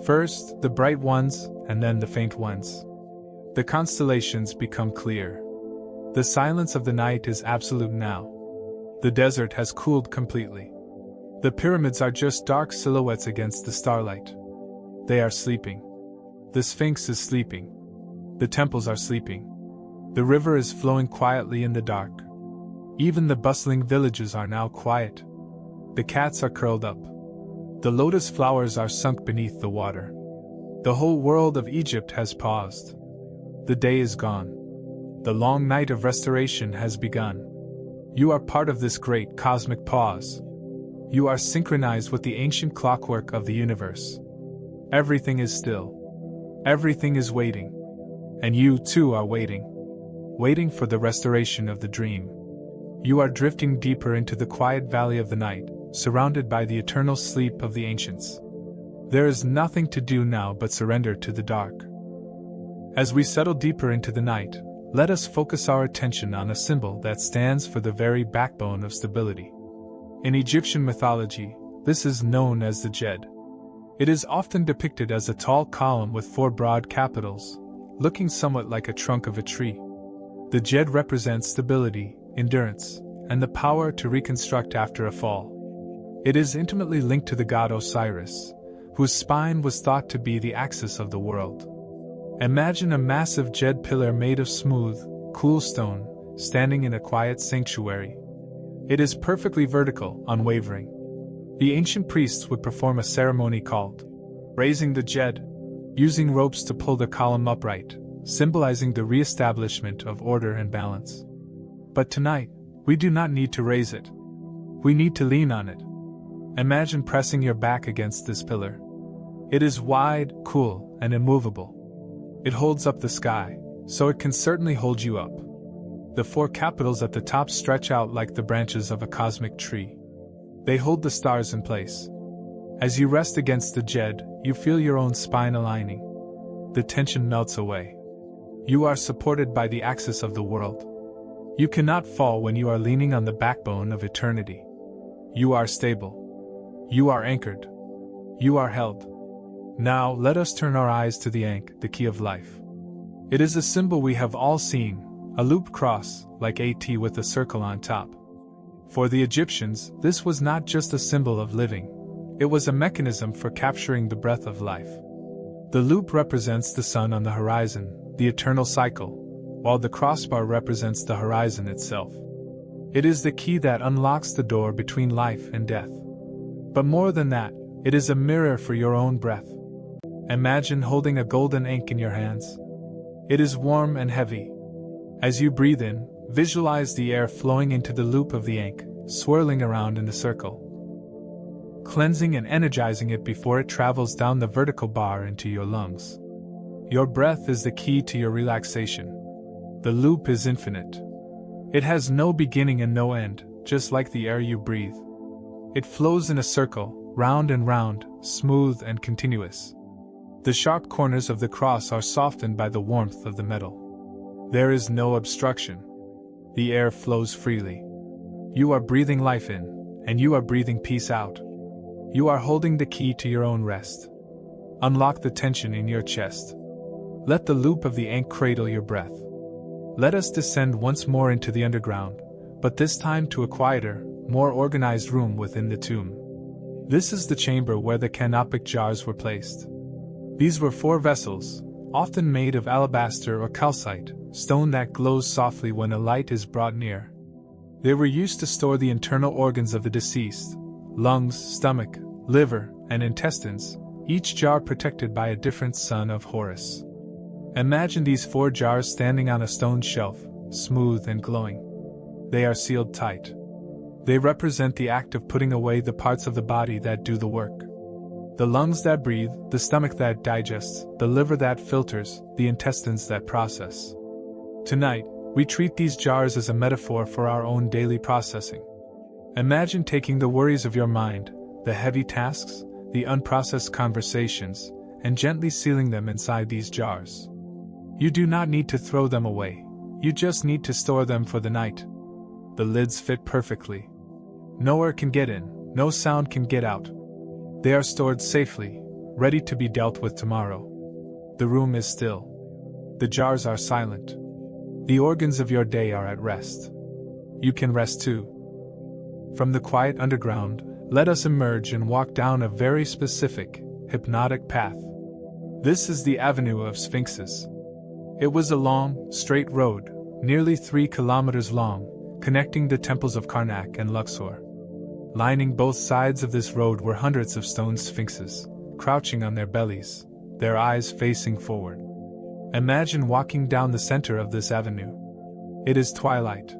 First, the bright ones, and then the faint ones. The constellations become clear. The silence of the night is absolute now. The desert has cooled completely. The pyramids are just dark silhouettes against the starlight. They are sleeping. The Sphinx is sleeping. The temples are sleeping. The river is flowing quietly in the dark. Even the bustling villages are now quiet. The cats are curled up. The lotus flowers are sunk beneath the water. The whole world of Egypt has paused. The day is gone. The long night of restoration has begun. You are part of this great cosmic pause. You are synchronized with the ancient clockwork of the universe. Everything is still. Everything is waiting. And you too are waiting. Waiting for the restoration of the dream. You are drifting deeper into the quiet valley of the night, surrounded by the eternal sleep of the ancients. There is nothing to do now but surrender to the dark. As we settle deeper into the night, let us focus our attention on a symbol that stands for the very backbone of stability. In Egyptian mythology, this is known as the Djed. It is often depicted as a tall column with four broad capitals, looking somewhat like a trunk of a tree. The Djed represents stability, endurance, and the power to reconstruct after a fall. It is intimately linked to the god Osiris, whose spine was thought to be the axis of the world. Imagine a massive Djed pillar made of smooth, cool stone, standing in a quiet sanctuary. It is perfectly vertical, unwavering. The ancient priests would perform a ceremony called raising the Djed, using ropes to pull the column upright, symbolizing the re-establishment of order and balance. But tonight, we do not need to raise it. We need to lean on it. Imagine pressing your back against this pillar. It is wide, cool, and immovable. It holds up the sky, so it can certainly hold you up. The four capitals at the top stretch out like the branches of a cosmic tree. They hold the stars in place. As you rest against the Djed, you feel your own spine aligning. The tension melts away. You are supported by the axis of the world. You cannot fall when you are leaning on the backbone of eternity. You are stable. You are anchored. You are held. Now let us turn our eyes to the Ankh, the key of life. It is a symbol we have all seen, a looped cross, like a T with a circle on top. For the Egyptians, this was not just a symbol of living. It was a mechanism for capturing the breath of life. The loop represents the sun on the horizon, the eternal cycle, while the crossbar represents the horizon itself. It is the key that unlocks the door between life and death. But more than that, It is a mirror for your own breath. Imagine holding a golden ink in your hands. It is warm and heavy. As you breathe in, visualize the air flowing into the loop of the ink, swirling around in the circle, cleansing and energizing it before it travels down the vertical bar into your lungs. Your breath is the key to your relaxation. The loop is infinite. It has no beginning and no end, just like the air you breathe. It flows in a circle, round and round, smooth and continuous. The sharp corners of the cross are softened by the warmth of the metal. There is no obstruction. The air flows freely. You are breathing life in, and you are breathing peace out. You are holding the key to your own rest. Unlock the tension in your chest. Let the loop of the ink cradle your breath. Let us descend once more into the underground, but this time to a quieter, more organized room within the tomb. This is the chamber where the canopic jars were placed. These were 4 vessels, often made of alabaster or calcite, stone that glows softly when a light is brought near. They were used to store the internal organs of the deceased: lungs, stomach, liver, and intestines, each jar protected by a different son of Horus. Imagine these 4 jars standing on a stone shelf, smooth and glowing. They are sealed tight. They represent the act of putting away the parts of the body that do the work. The lungs that breathe, the stomach that digests, the liver that filters, the intestines that process. Tonight, we treat these jars as a metaphor for our own daily processing. Imagine taking the worries of your mind, the heavy tasks, the unprocessed conversations, and gently sealing them inside these jars. You do not need to throw them away, you just need to store them for the night. The lids fit perfectly. No air can get in, no sound can get out. They are stored safely, ready to be dealt with tomorrow. The room is still. The jars are silent. The organs of your day are at rest. You can rest too. From the quiet underground, let us emerge and walk down a very specific, hypnotic path. This is the Avenue of Sphinxes. It was a long, straight road, nearly 3 kilometers long, connecting the temples of Karnak and Luxor. Lining both sides of this road were hundreds of stone sphinxes, crouching on their bellies, their eyes facing forward. Imagine walking down the center of this avenue. It is twilight.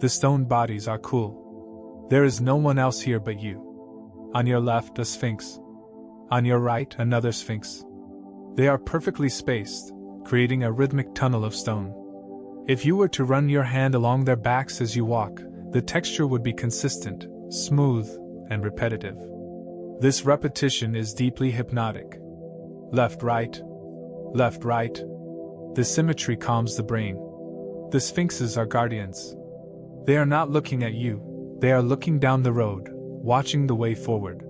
The stone bodies are cool. There is no one else here but you. On your left, a sphinx. On your right, another sphinx. They are perfectly spaced, creating a rhythmic tunnel of stone. If you were to run your hand along their backs as you walk, the texture would be consistent, smooth, and repetitive. This repetition is deeply hypnotic. Left, right. Left, right. The symmetry calms the brain. The sphinxes are guardians. They are not looking at you, they are looking down the road, watching the way forward.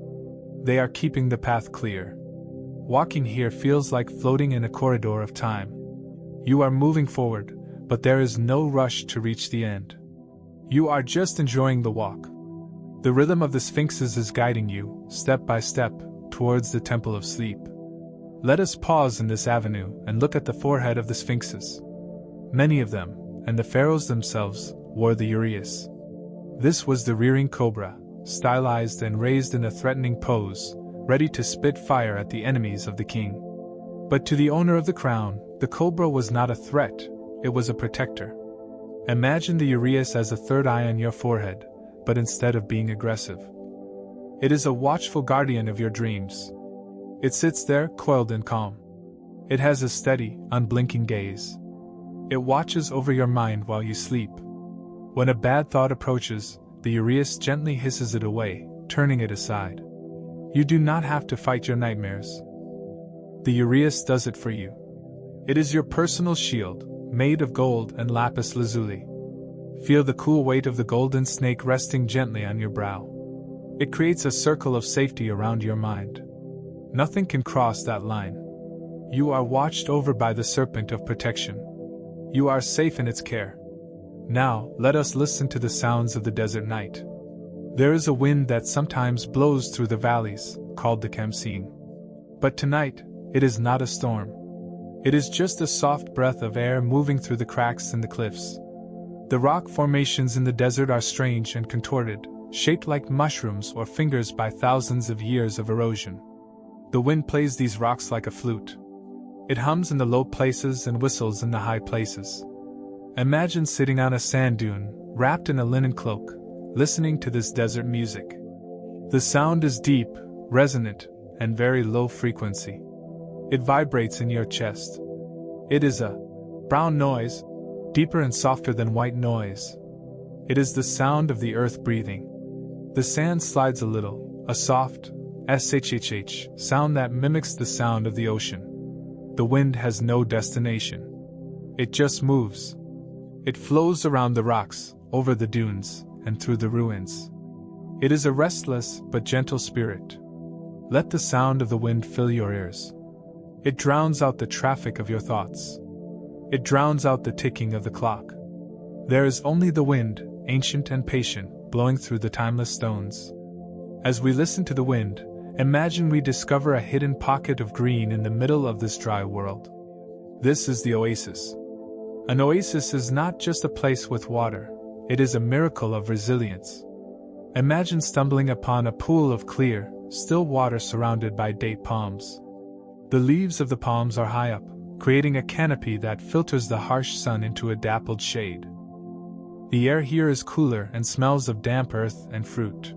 They are keeping the path clear. Walking here feels like floating in a corridor of time. You are moving forward, but there is no rush to reach the end. You are just enjoying the walk. The rhythm of the sphinxes is guiding you, step by step, towards the Temple of Sleep. Let us pause in this avenue and look at the forehead of the sphinxes. Many of them, and the pharaohs themselves, wore the uraeus. This was the rearing cobra, stylized and raised in a threatening pose, ready to spit fire at the enemies of the king. But to the owner of the crown, the cobra was not a threat, it was a protector. Imagine the uraeus as a third eye on your forehead, but instead of being aggressive, it is a watchful guardian of your dreams. It sits there, coiled and calm. It has a steady, unblinking gaze. It watches over your mind while you sleep. When a bad thought approaches, the uraeus gently hisses it away, turning it aside. You do not have to fight your nightmares. The uraeus does it for you. It is your personal shield, made of gold and lapis lazuli. Feel the cool weight of the golden snake resting gently on your brow. It creates a circle of safety around your mind. Nothing can cross that line. You are watched over by the serpent of protection. You are safe in its care. Now, let us listen to the sounds of the desert night. There is a wind that sometimes blows through the valleys, called the Khamsin. But tonight, it is not a storm. It is just a soft breath of air moving through the cracks in the cliffs. The rock formations in the desert are strange and contorted, shaped like mushrooms or fingers by thousands of years of erosion. The wind plays these rocks like a flute. It hums in the low places and whistles in the high places. Imagine sitting on a sand dune, wrapped in a linen cloak, listening to this desert music. The sound is deep, resonant, and very low frequency. It vibrates in your chest. It is a brown noise, deeper and softer than white noise. It is the sound of the earth breathing. The sand slides a little, a soft, shhh sound that mimics the sound of the ocean. The wind has no destination. It just moves. It flows around the rocks, over the dunes, and through the ruins. It is a restless but gentle spirit. Let the sound of the wind fill your ears. It drowns out the traffic of your thoughts. It drowns out the ticking of the clock. There is only the wind, ancient and patient, blowing through the timeless stones. As we listen to the wind, imagine we discover a hidden pocket of green in the middle of this dry world. This is the oasis. An oasis is not just a place with water, it is a miracle of resilience. Imagine stumbling upon a pool of clear, still water surrounded by date palms. The leaves of the palms are high up, creating a canopy that filters the harsh sun into a dappled shade. The air here is cooler and smells of damp earth and fruit.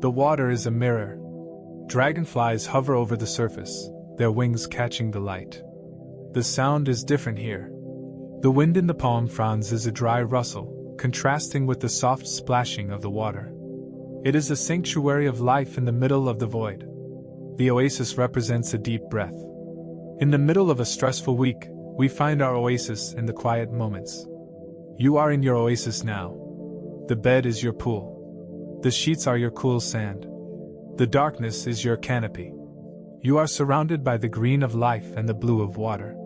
The water is a mirror. Dragonflies hover over the surface, their wings catching the light. The sound is different here. The wind in the palm fronds is a dry rustle, contrasting with the soft splashing of the water. It is a sanctuary of life in the middle of the void. The oasis represents a deep breath. In the middle of a stressful week, we find our oasis in the quiet moments. You are in your oasis now. The bed is your pool. The sheets are your cool sand. The darkness is your canopy. You are surrounded by the green of life and the blue of water.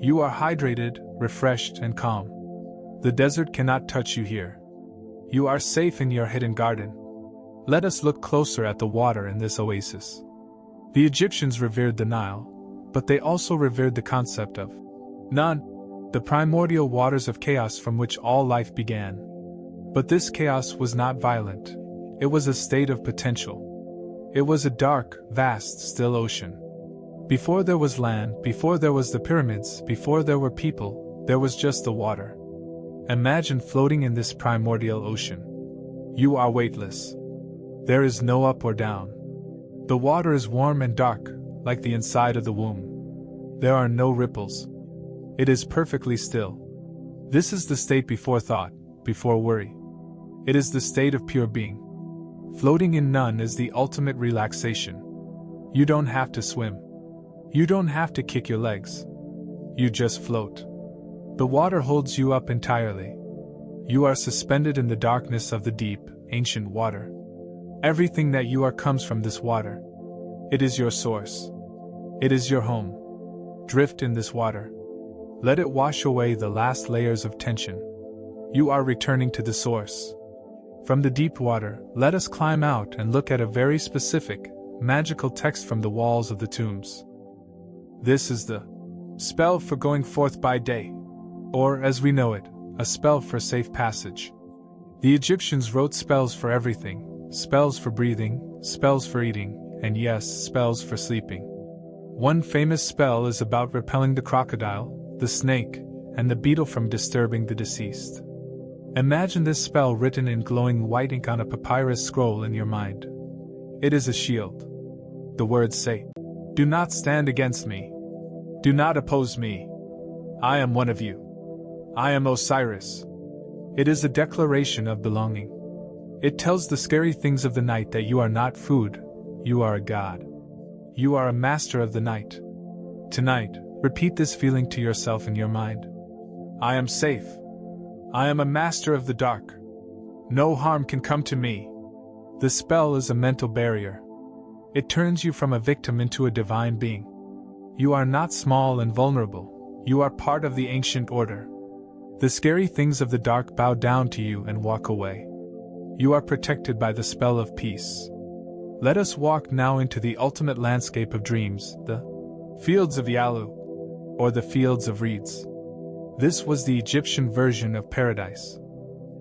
You are hydrated, refreshed, and calm. The desert cannot touch you here. You are safe in your hidden garden. Let us look closer at the water in this oasis. The Egyptians revered the Nile, but they also revered the concept of Nun, the primordial waters of chaos from which all life began. But this chaos was not violent. It was a state of potential. It was a dark, vast, still ocean. Before there was land, before there was the pyramids, before there were people, there was just the water. Imagine floating in this primordial ocean. You are weightless. There is no up or down. The water is warm and dark, like the inside of the womb. There are no ripples. It is perfectly still. This is the state before thought, before worry. It is the state of pure being. Floating in none is the ultimate relaxation. You don't have to swim. You don't have to kick your legs. You just float. The water holds you up entirely. You are suspended in the darkness of the deep, ancient water. Everything that you are comes from this water. It is your source. It is your home. Drift in this water. Let it wash away the last layers of tension. You are returning to the source. From the deep water, let us climb out and look at a very specific, magical text from the walls of the tombs. This is the spell for going forth by day, or as we know it, a spell for safe passage. The Egyptians wrote spells for everything, spells for breathing, spells for eating, and yes, spells for sleeping. One famous spell is about repelling the crocodile, the snake, and the beetle from disturbing the deceased. Imagine this spell written in glowing white ink on a papyrus scroll in your mind. It is a shield. The words say, "Do not stand against me. Do not oppose me. I am one of you. I am Osiris." It is a declaration of belonging. It tells the scary things of the night that you are not food, you are a god. You are a master of the night. Tonight, repeat this feeling to yourself in your mind. I am safe. I am a master of the dark. No harm can come to me. The spell is a mental barrier. It turns you from a victim into a divine being. You are not small and vulnerable. You are part of the ancient order. The scary things of the dark bow down to you and walk away. You are protected by the spell of peace. Let us walk now into the ultimate landscape of dreams, the fields of Yalu, or the fields of reeds. This was the Egyptian version of paradise.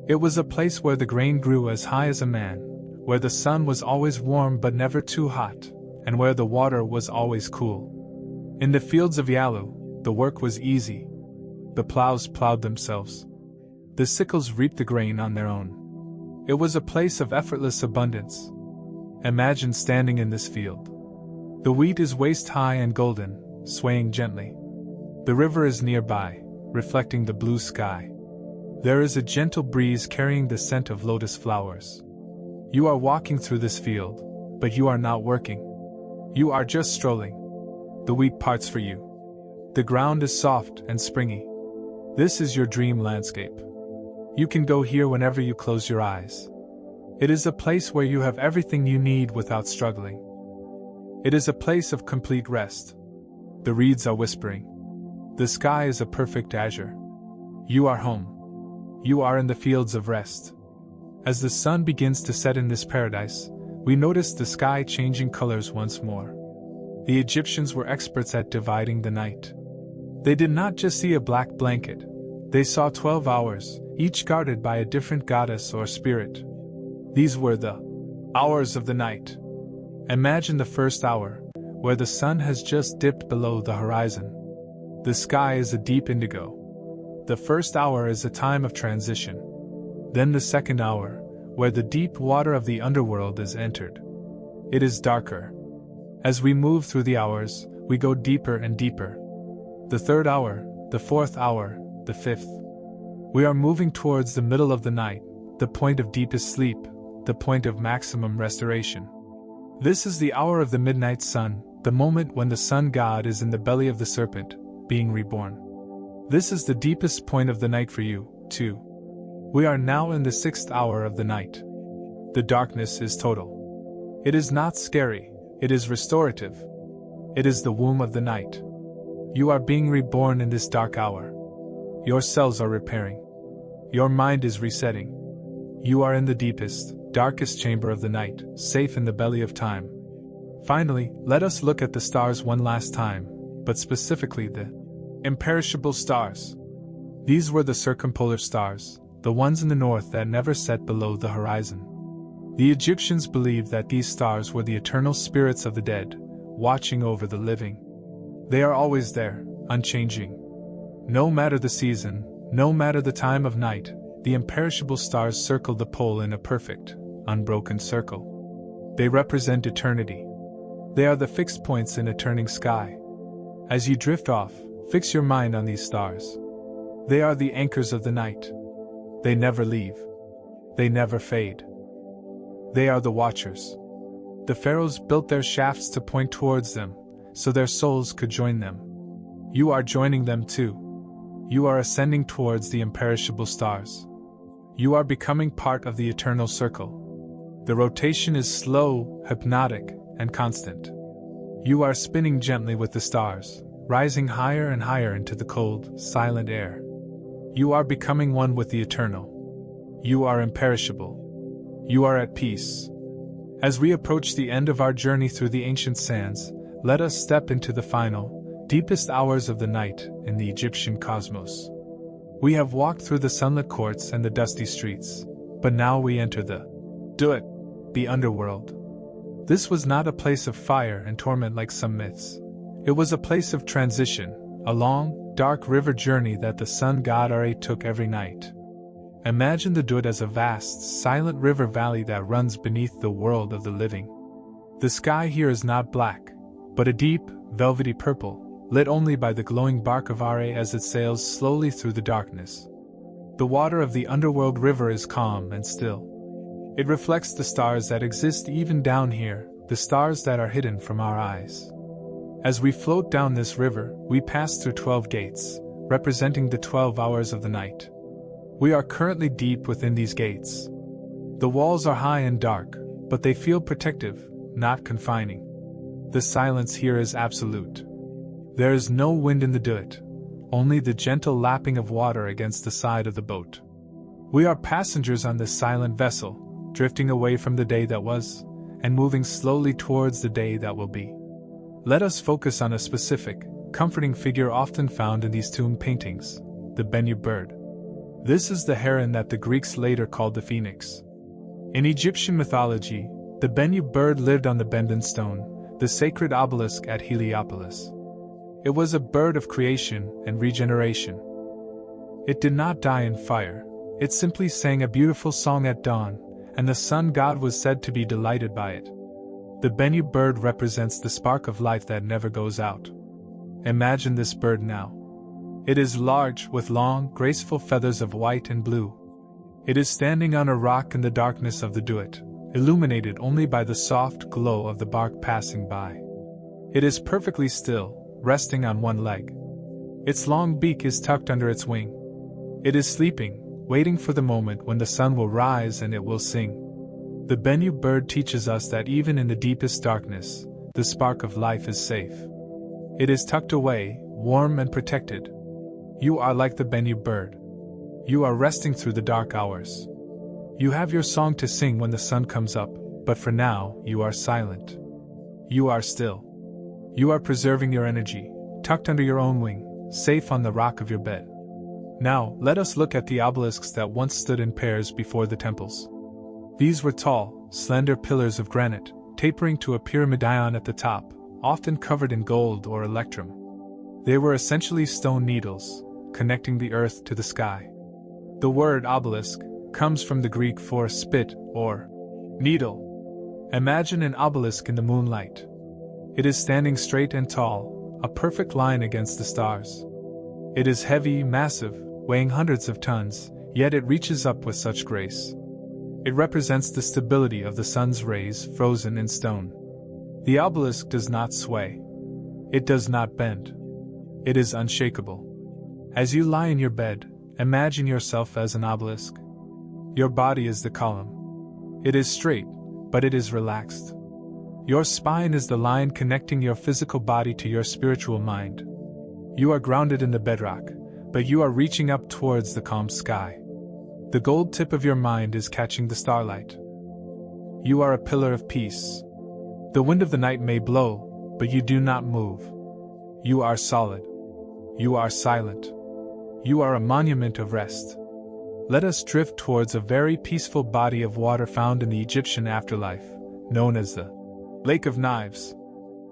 It was a place where the grain grew as high as a man, where the sun was always warm but never too hot, and where the water was always cool. In the fields of Yalu, the work was easy. The plows plowed themselves. The sickles reaped the grain on their own. It was a place of effortless abundance. Imagine standing in this field. The wheat is waist-high and golden, swaying gently. The river is nearby, reflecting the blue sky. There is a gentle breeze carrying the scent of lotus flowers. You are walking through this field, but you are not working. You are just strolling. The wheat parts for you. The ground is soft and springy. This is your dream landscape. You can go here whenever you close your eyes. It is a place where you have everything you need without struggling. It is a place of complete rest. The reeds are whispering. The sky is a perfect azure. You are home. You are in the fields of rest. As the sun begins to set in this paradise, we notice the sky changing colors once more. The Egyptians were experts at dividing the night. They did not just see a black blanket, they saw 12 hours, each guarded by a different goddess or spirit. These were the hours of the night. Imagine the first hour, where the sun has just dipped below the horizon. The sky is a deep indigo. The first hour is a time of transition. Then the second hour, where the deep water of the underworld is entered. It is darker. As we move through the hours, we go deeper and deeper. The third hour, the fourth hour, the fifth. We are moving towards the middle of the night, the point of deepest sleep, the point of maximum restoration. This is the hour of the midnight sun, the moment when the sun god is in the belly of the serpent, being reborn. This is the deepest point of the night for you, too. We are now in the 6th hour of the night. The darkness is total. It is not scary, it is restorative. It is the womb of the night. You are being reborn in this dark hour. Your cells are repairing. Your mind is resetting. You are in the deepest, darkest chamber of the night, safe in the belly of time. Finally, let us look at the stars one last time, but specifically the imperishable stars. These were the circumpolar stars, the ones in the north that never set below the horizon. The Egyptians believed that these stars were the eternal spirits of the dead, watching over the living. They are always there, unchanging. No matter the season, no matter the time of night, the imperishable stars circle the pole in a perfect, unbroken circle. They represent eternity. They are the fixed points in a turning sky. As you drift off, fix your mind on these stars. They are the anchors of the night. They never leave. They never fade. They are the watchers. The pharaohs built their shafts to point towards them, so their souls could join them. You are joining them too. You are ascending towards the imperishable stars. You are becoming part of the eternal circle. The rotation is slow, hypnotic, and constant. You are spinning gently with the stars, rising higher and higher into the cold, silent air. You are becoming one with the eternal. You are imperishable. You are at peace. As we approach the end of our journey through the ancient sands, let us step into the final, deepest hours of the night in the Egyptian cosmos. We have walked through the sunlit courts and the dusty streets, but now we enter the Dut, the underworld. This was not a place of fire and torment like some myths. It was a place of transition, a long, dark river journey that the sun god Ra took every night. Imagine the Dut as a vast, silent river valley that runs beneath the world of the living. The sky here is not black, but a deep, velvety purple, lit only by the glowing bark of Ra as it sails slowly through the darkness. The water of the underworld river is calm and still. It reflects the stars that exist even down here, the stars that are hidden from our eyes. As we float down this river, we pass through 12 gates, representing the 12 hours of the night. We are currently deep within these gates. The walls are high and dark, but they feel protective, not confining. The silence here is absolute. There is no wind in the Dut, only the gentle lapping of water against the side of the boat. We are passengers on this silent vessel, drifting away from the day that was, and moving slowly towards the day that will be. Let us focus on a specific, comforting figure often found in these tomb paintings, the Bennu bird. This is the heron that the Greeks later called the phoenix. In Egyptian mythology, the Bennu bird lived on the Bendon stone, the sacred obelisk at Heliopolis. It was a bird of creation and regeneration. It did not die in fire, it simply sang a beautiful song at dawn, and the sun god was said to be delighted by it. The Bennu bird represents the spark of life that never goes out. Imagine this bird now. It is large, with long, graceful feathers of white and blue. It is standing on a rock in the darkness of the Duat, illuminated only by the soft glow of the bark passing by. It is perfectly still, resting on one leg. Its long beak is tucked under its wing. It is sleeping, waiting for the moment when the sun will rise and it will sing. The Bennu bird teaches us that even in the deepest darkness, the spark of life is safe. It is tucked away, warm and protected. You are like the Bennu bird. You are resting through the dark hours. You have your song to sing when the sun comes up, but for now, you are silent. You are still. You are preserving your energy, tucked under your own wing, safe on the rock of your bed. Now, let us look at the obelisks that once stood in pairs before the temples. These were tall, slender pillars of granite, tapering to a pyramidion at the top, often covered in gold or electrum. They were essentially stone needles, connecting the earth to the sky. The word obelisk comes from the Greek for spit or needle. Imagine an obelisk in the moonlight. It is standing straight and tall, a perfect line against the stars. It is heavy, massive, weighing hundreds of tons, yet it reaches up with such grace. It represents the stability of the sun's rays frozen in stone. The obelisk does not sway. It does not bend. It is unshakable. As you lie in your bed, imagine yourself as an obelisk. Your body is the column. It is straight, but it is relaxed. Your spine is the line connecting your physical body to your spiritual mind. You are grounded in the bedrock, but you are reaching up towards the calm sky. The gold tip of your mind is catching the starlight. You are a pillar of peace. The wind of the night may blow, but you do not move. You are solid. You are silent. You are a monument of rest. Let us drift towards a very peaceful body of water found in the Egyptian afterlife, known as the Lake of Knives.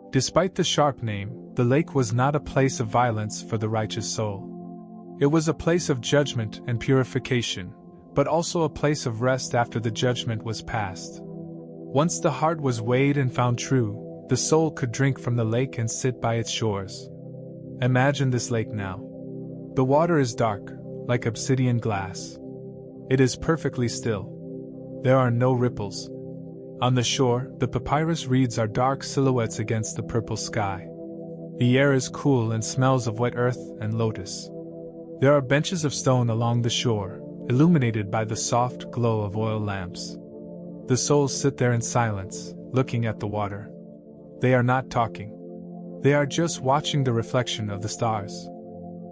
Despite the sharp name, the lake was not a place of violence for the righteous soul. It was a place of judgment and purification, but also a place of rest after the judgment was passed. Once the heart was weighed and found true, the soul could drink from the lake and sit by its shores. Imagine this lake now. The water is dark, like obsidian glass. It is perfectly still. There are no ripples. On the shore, the papyrus reeds are dark silhouettes against the purple sky. The air is cool and smells of wet earth and lotus. There are benches of stone along the shore, illuminated by the soft glow of oil lamps. The souls sit there in silence, looking at the water. They are not talking. They are just watching the reflection of the stars.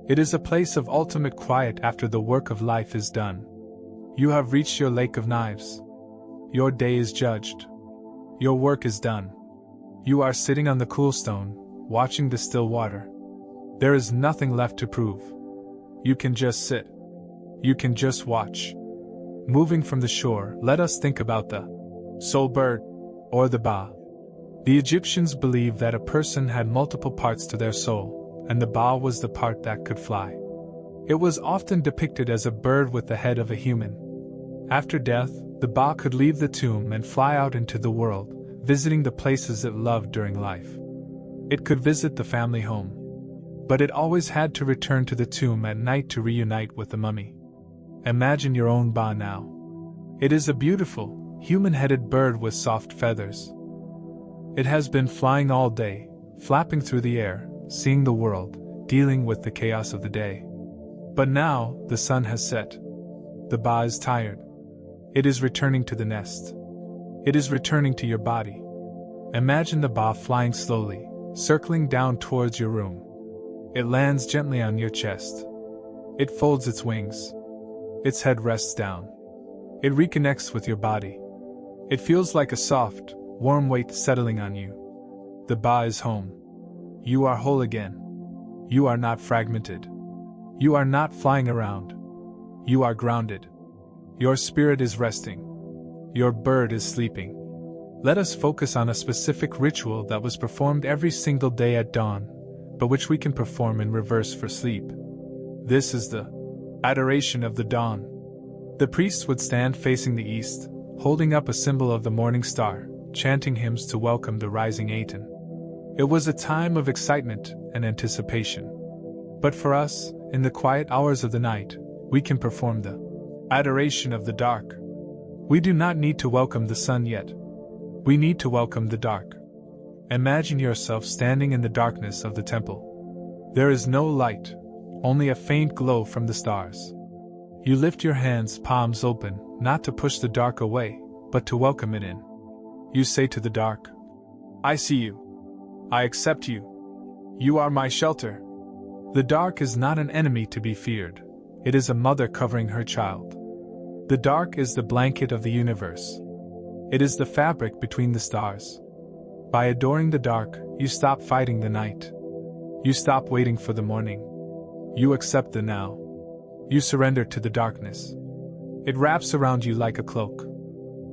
It is a place of ultimate quiet after the work of life is done. You have reached your lake of knives. Your day is judged. Your work is done. You are sitting on the cool stone, watching the still water. There is nothing left to prove. You can just sit. You can just watch. Moving from the shore, let us think about the soul bird, or the Ba. The Egyptians believed that a person had multiple parts to their soul, and the Ba was the part that could fly. It was often depicted as a bird with the head of a human. After death, the Ba could leave the tomb and fly out into the world, visiting the places it loved during life. It could visit the family home. But it always had to return to the tomb at night to reunite with the mummy. Imagine your own Ba now. It is a beautiful, human-headed bird with soft feathers. It has been flying all day, flapping through the air, seeing the world, dealing with the chaos of the day. But now, the sun has set. The Ba is tired. It is returning to the nest. It is returning to your body. Imagine the Ba flying slowly, circling down towards your room. It lands gently on your chest. It folds its wings. Its head rests down. It reconnects with your body. It feels like a soft, warm weight settling on you. The Ba is home. You are whole again. You are not fragmented. You are not flying around. You are grounded. Your spirit is resting. Your bird is sleeping. Let us focus on a specific ritual that was performed every single day at dawn, but which we can perform in reverse for sleep. This is the adoration of the dawn. The priests would stand facing the east, holding up a symbol of the morning star, chanting hymns to welcome the rising Aten. It was a time of excitement and anticipation. But for us, in the quiet hours of the night, we can perform the adoration of the dark. We do not need to welcome the sun yet. We need to welcome the dark. Imagine yourself standing in the darkness of the temple. There is no light, only a faint glow from the stars. You lift your hands, palms open, not to push the dark away, but to welcome it in. You say to the dark, "I see you. I accept you. You are my shelter." The dark is not an enemy to be feared. It is a mother covering her child. The dark is the blanket of the universe. It is the fabric between the stars. By adoring the dark, you stop fighting the night. You stop waiting for the morning. You accept the now. You surrender to the darkness. It wraps around you like a cloak.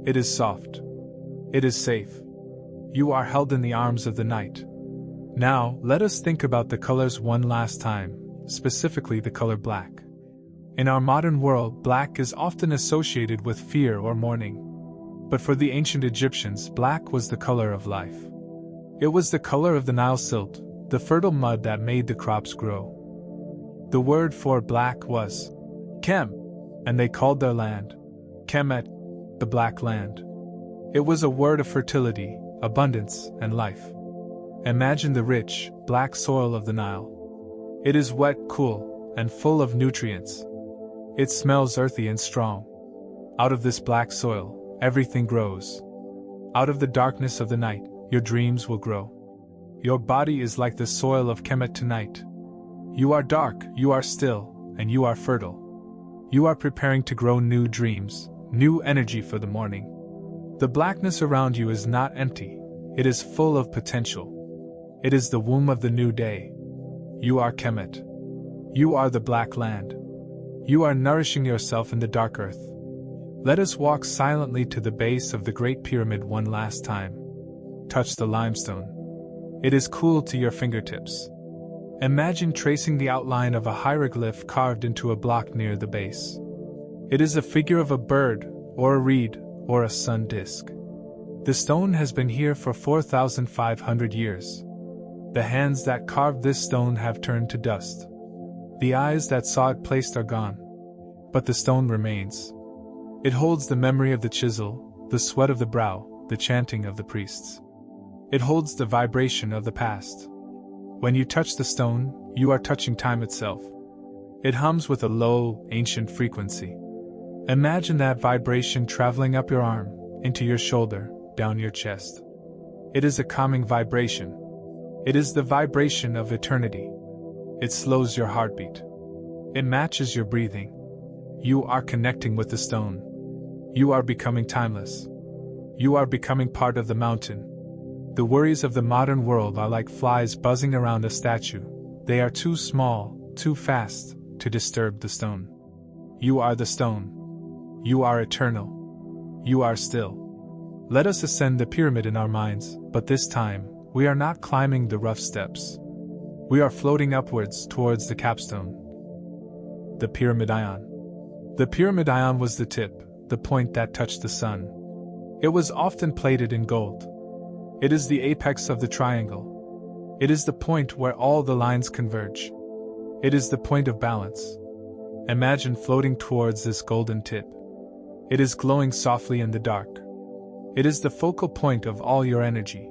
It is soft. It is safe. You are held in the arms of the night. Now, let us think about the colors one last time, specifically the color black. In our modern world, black is often associated with fear or mourning. But for the ancient Egyptians, black was the color of life. It was the color of the Nile silt, the fertile mud that made the crops grow. The word for black was Kem, and they called their land Kemet, the Black Land. It was a word of fertility, abundance, and life. Imagine the rich, black soil of the Nile. It is wet, cool, and full of nutrients. It smells earthy and strong. Out of this black soil, everything grows. Out of the darkness of the night, your dreams will grow. Your body is like the soil of Kemet tonight. You are dark, you are still, and you are fertile. You are preparing to grow new dreams, new energy for the morning. The blackness around you is not empty, it is full of potential. It is the womb of the new day. You are Kemet. You are the Black Land. You are nourishing yourself in the dark earth. Let us walk silently to the base of the Great Pyramid one last time. Touch the limestone. It is cool to your fingertips. Imagine tracing the outline of a hieroglyph carved into a block near the base. It is a figure of a bird, or a reed, or a sun disk. The stone has been here for 4,500 years. The hands that carved this stone have turned to dust. The eyes that saw it placed are gone. But the stone remains. It holds the memory of the chisel, the sweat of the brow, the chanting of the priests. It holds the vibration of the past. When you touch the stone, you are touching time itself. It hums with a low, ancient frequency. Imagine that vibration traveling up your arm, into your shoulder, down your chest. It is a calming vibration. It is the vibration of eternity. It slows your heartbeat. It matches your breathing. You are connecting with the stone. You are becoming timeless. You are becoming part of the mountain. The worries of the modern world are like flies buzzing around a statue. They are too small, too fast, to disturb the stone. You are the stone. You are eternal. You are still. Let us ascend the pyramid in our minds, but this time, we are not climbing the rough steps. We are floating upwards towards the capstone. The pyramid ion. The pyramid ion was the tip, the point that touched the sun. It was often plated in gold. It is the apex of the triangle. It is the point where all the lines converge. It is the point of balance. Imagine floating towards this golden tip. It is glowing softly in the dark. It is the focal point of all your energy.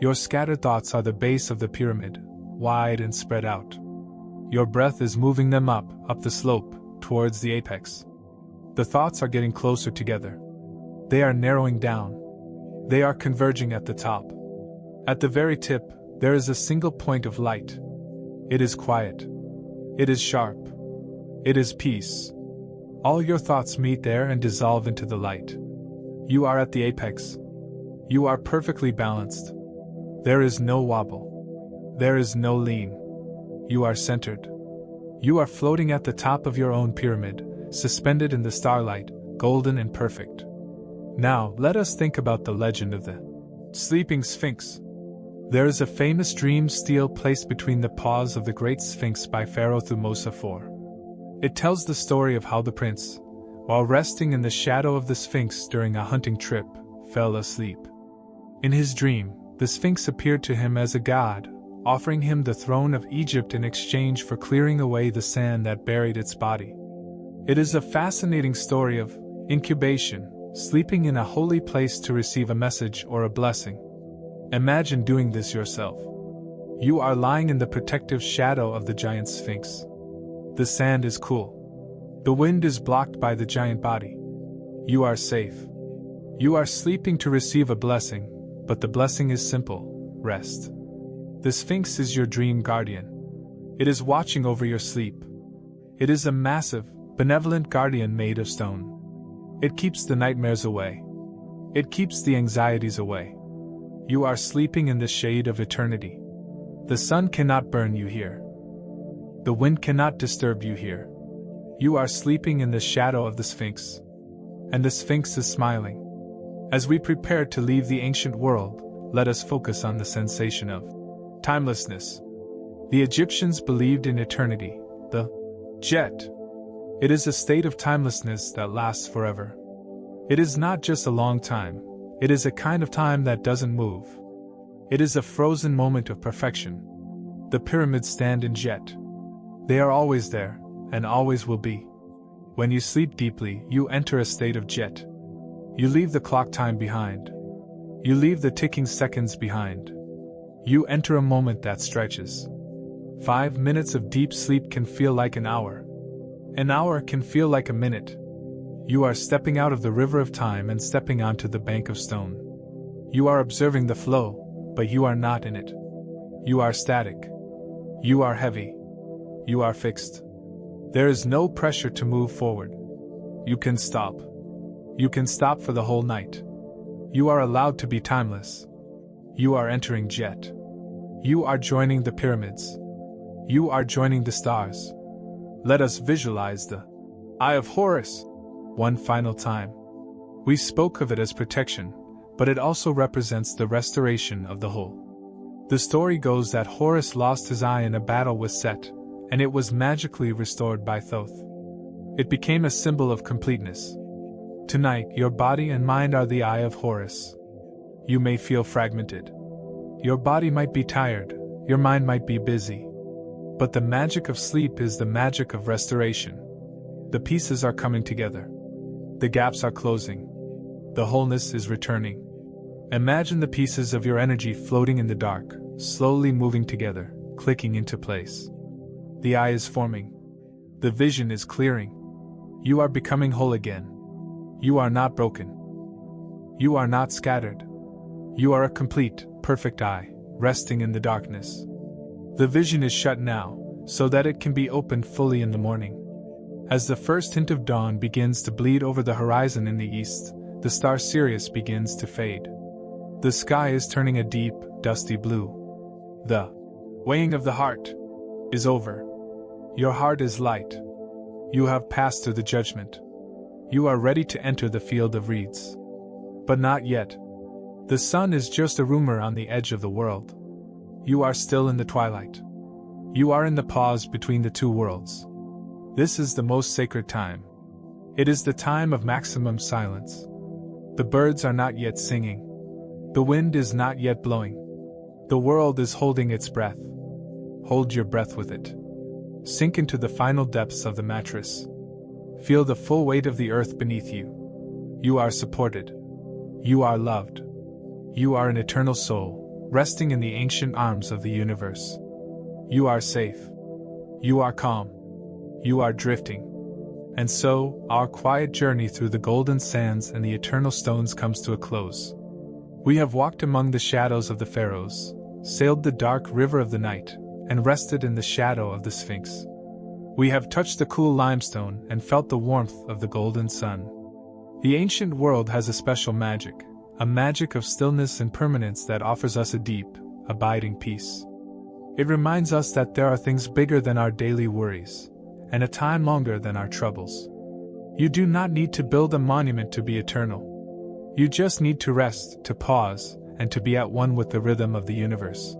Your scattered thoughts are the base of the pyramid, wide and spread out. Your breath is moving them up the slope, towards the apex. The thoughts are getting closer together. They are narrowing down. They are converging at the top. At the very tip, there is a single point of light. It is quiet. It is sharp. It is peace. All your thoughts meet there and dissolve into the light. You are at the apex. You are perfectly balanced. There is no wobble. There is no lean. You are centered. You are floating at the top of your own pyramid, suspended in the starlight, golden and perfect. Now, let us think about the legend of the sleeping Sphinx. There is a famous dream stele placed between the paws of the Great Sphinx by Pharaoh Thutmose IV. It tells the story of how the prince, while resting in the shadow of the Sphinx during a hunting trip, fell asleep. In his dream, the Sphinx appeared to him as a god, offering him the throne of Egypt in exchange for clearing away the sand that buried its body. It is a fascinating story of incubation, sleeping in a holy place to receive a message or a blessing. Imagine doing this yourself. You are lying in the protective shadow of the giant Sphinx. The sand is cool. The wind is blocked by the giant body. You are safe. You are sleeping to receive a blessing, but the blessing is simple: rest. The Sphinx is your dream guardian. It is watching over your sleep. It is a massive, benevolent guardian made of stone. It keeps the nightmares away. It keeps the anxieties away. You are sleeping in the shade of eternity. The sun cannot burn you here. The wind cannot disturb you here. You are sleeping in the shadow of the Sphinx. And the Sphinx is smiling. As we prepare to leave the ancient world, let us focus on the sensation of timelessness. The Egyptians believed in eternity, the jet. It is a state of timelessness that lasts forever. It is not just a long time, it is a kind of time that doesn't move. It is a frozen moment of perfection. The pyramids stand in jet. They are always there, and always will be. When you sleep deeply, you enter a state of jet. You leave the clock time behind. You leave the ticking seconds behind. You enter a moment that stretches. 5 minutes of deep sleep can feel like an hour. An hour can feel like a minute. You are stepping out of the river of time and stepping onto the bank of stone. You are observing the flow, but you are not in it. You are static. You are heavy. You are fixed. There is no pressure to move forward. You can stop. You can stop for the whole night. You are allowed to be timeless. You are entering jet. You are joining the pyramids. You are joining the stars. Let us visualize the Eye of Horus one final time. We spoke of it as protection, but it also represents the restoration of the whole. The story goes that Horus lost his eye in a battle with Set, and it was magically restored by Thoth. It became a symbol of completeness. Tonight, your body and mind are the Eye of Horus. You may feel fragmented. Your body might be tired, your mind might be busy. But the magic of sleep is the magic of restoration. The pieces are coming together. The gaps are closing. The wholeness is returning. Imagine the pieces of your energy floating in the dark, slowly moving together, clicking into place. The eye is forming. The vision is clearing. You are becoming whole again. You are not broken. You are not scattered. You are a complete, perfect eye, resting in the darkness. The vision is shut now, so that it can be opened fully in the morning. As the first hint of dawn begins to bleed over the horizon in the east, the star Sirius begins to fade. The sky is turning a deep, dusty blue. The weighing of the heart is over. Your heart is light. You have passed through the judgment. You are ready to enter the field of reeds. But not yet. The sun is just a rumor on the edge of the world. You are still in the twilight. You are in the pause between the two worlds. This is the most sacred time. It is the time of maximum silence. The birds are not yet singing. The wind is not yet blowing. The world is holding its breath. Hold your breath with it. Sink into the final depths of the mattress. Feel the full weight of the earth beneath you. You are supported. You are loved. You are an eternal soul, resting in the ancient arms of the universe. You are safe. You are calm. You are drifting. And so, our quiet journey through the golden sands and the eternal stones comes to a close. We have walked among the shadows of the pharaohs, sailed the dark river of the night, and rested in the shadow of the Sphinx. We have touched the cool limestone and felt the warmth of the golden sun. The ancient world has a special magic, a magic of stillness and permanence that offers us a deep, abiding peace. It reminds us that there are things bigger than our daily worries, and a time longer than our troubles. You do not need to build a monument to be eternal. You just need to rest, to pause, and to be at one with the rhythm of the universe.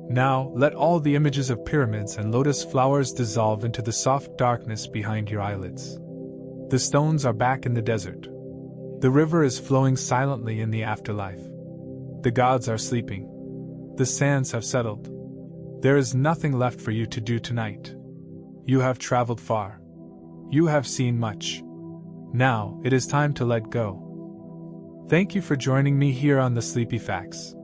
Now, let all the images of pyramids and lotus flowers dissolve into the soft darkness behind your eyelids. The stones are back in the desert. The river is flowing silently in the afterlife. The gods are sleeping. The sands have settled. There is nothing left for you to do tonight. You have traveled far. You have seen much. Now, it is time to let go. Thank you for joining me here on the Sleepy Facts.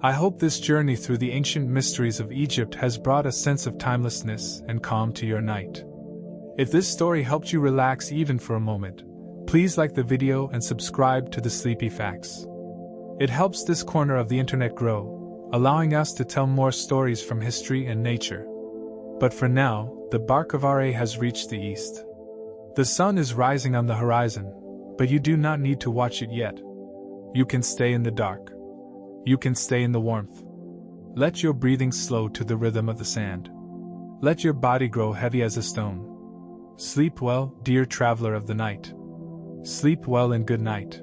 I hope this journey through the ancient mysteries of Egypt has brought a sense of timelessness and calm to your night. If this story helped you relax even for a moment, please like the video and subscribe to the Sleepy Facts. It helps this corner of the internet grow, allowing us to tell more stories from history and nature. But for now, the bark of Ra has reached the east. The sun is rising on the horizon, but you do not need to watch it yet. You can stay in the dark. You can stay in the warmth. Let your breathing slow to the rhythm of the sand. Let your body grow heavy as a stone. Sleep well, dear traveler of the night. Sleep well and good night.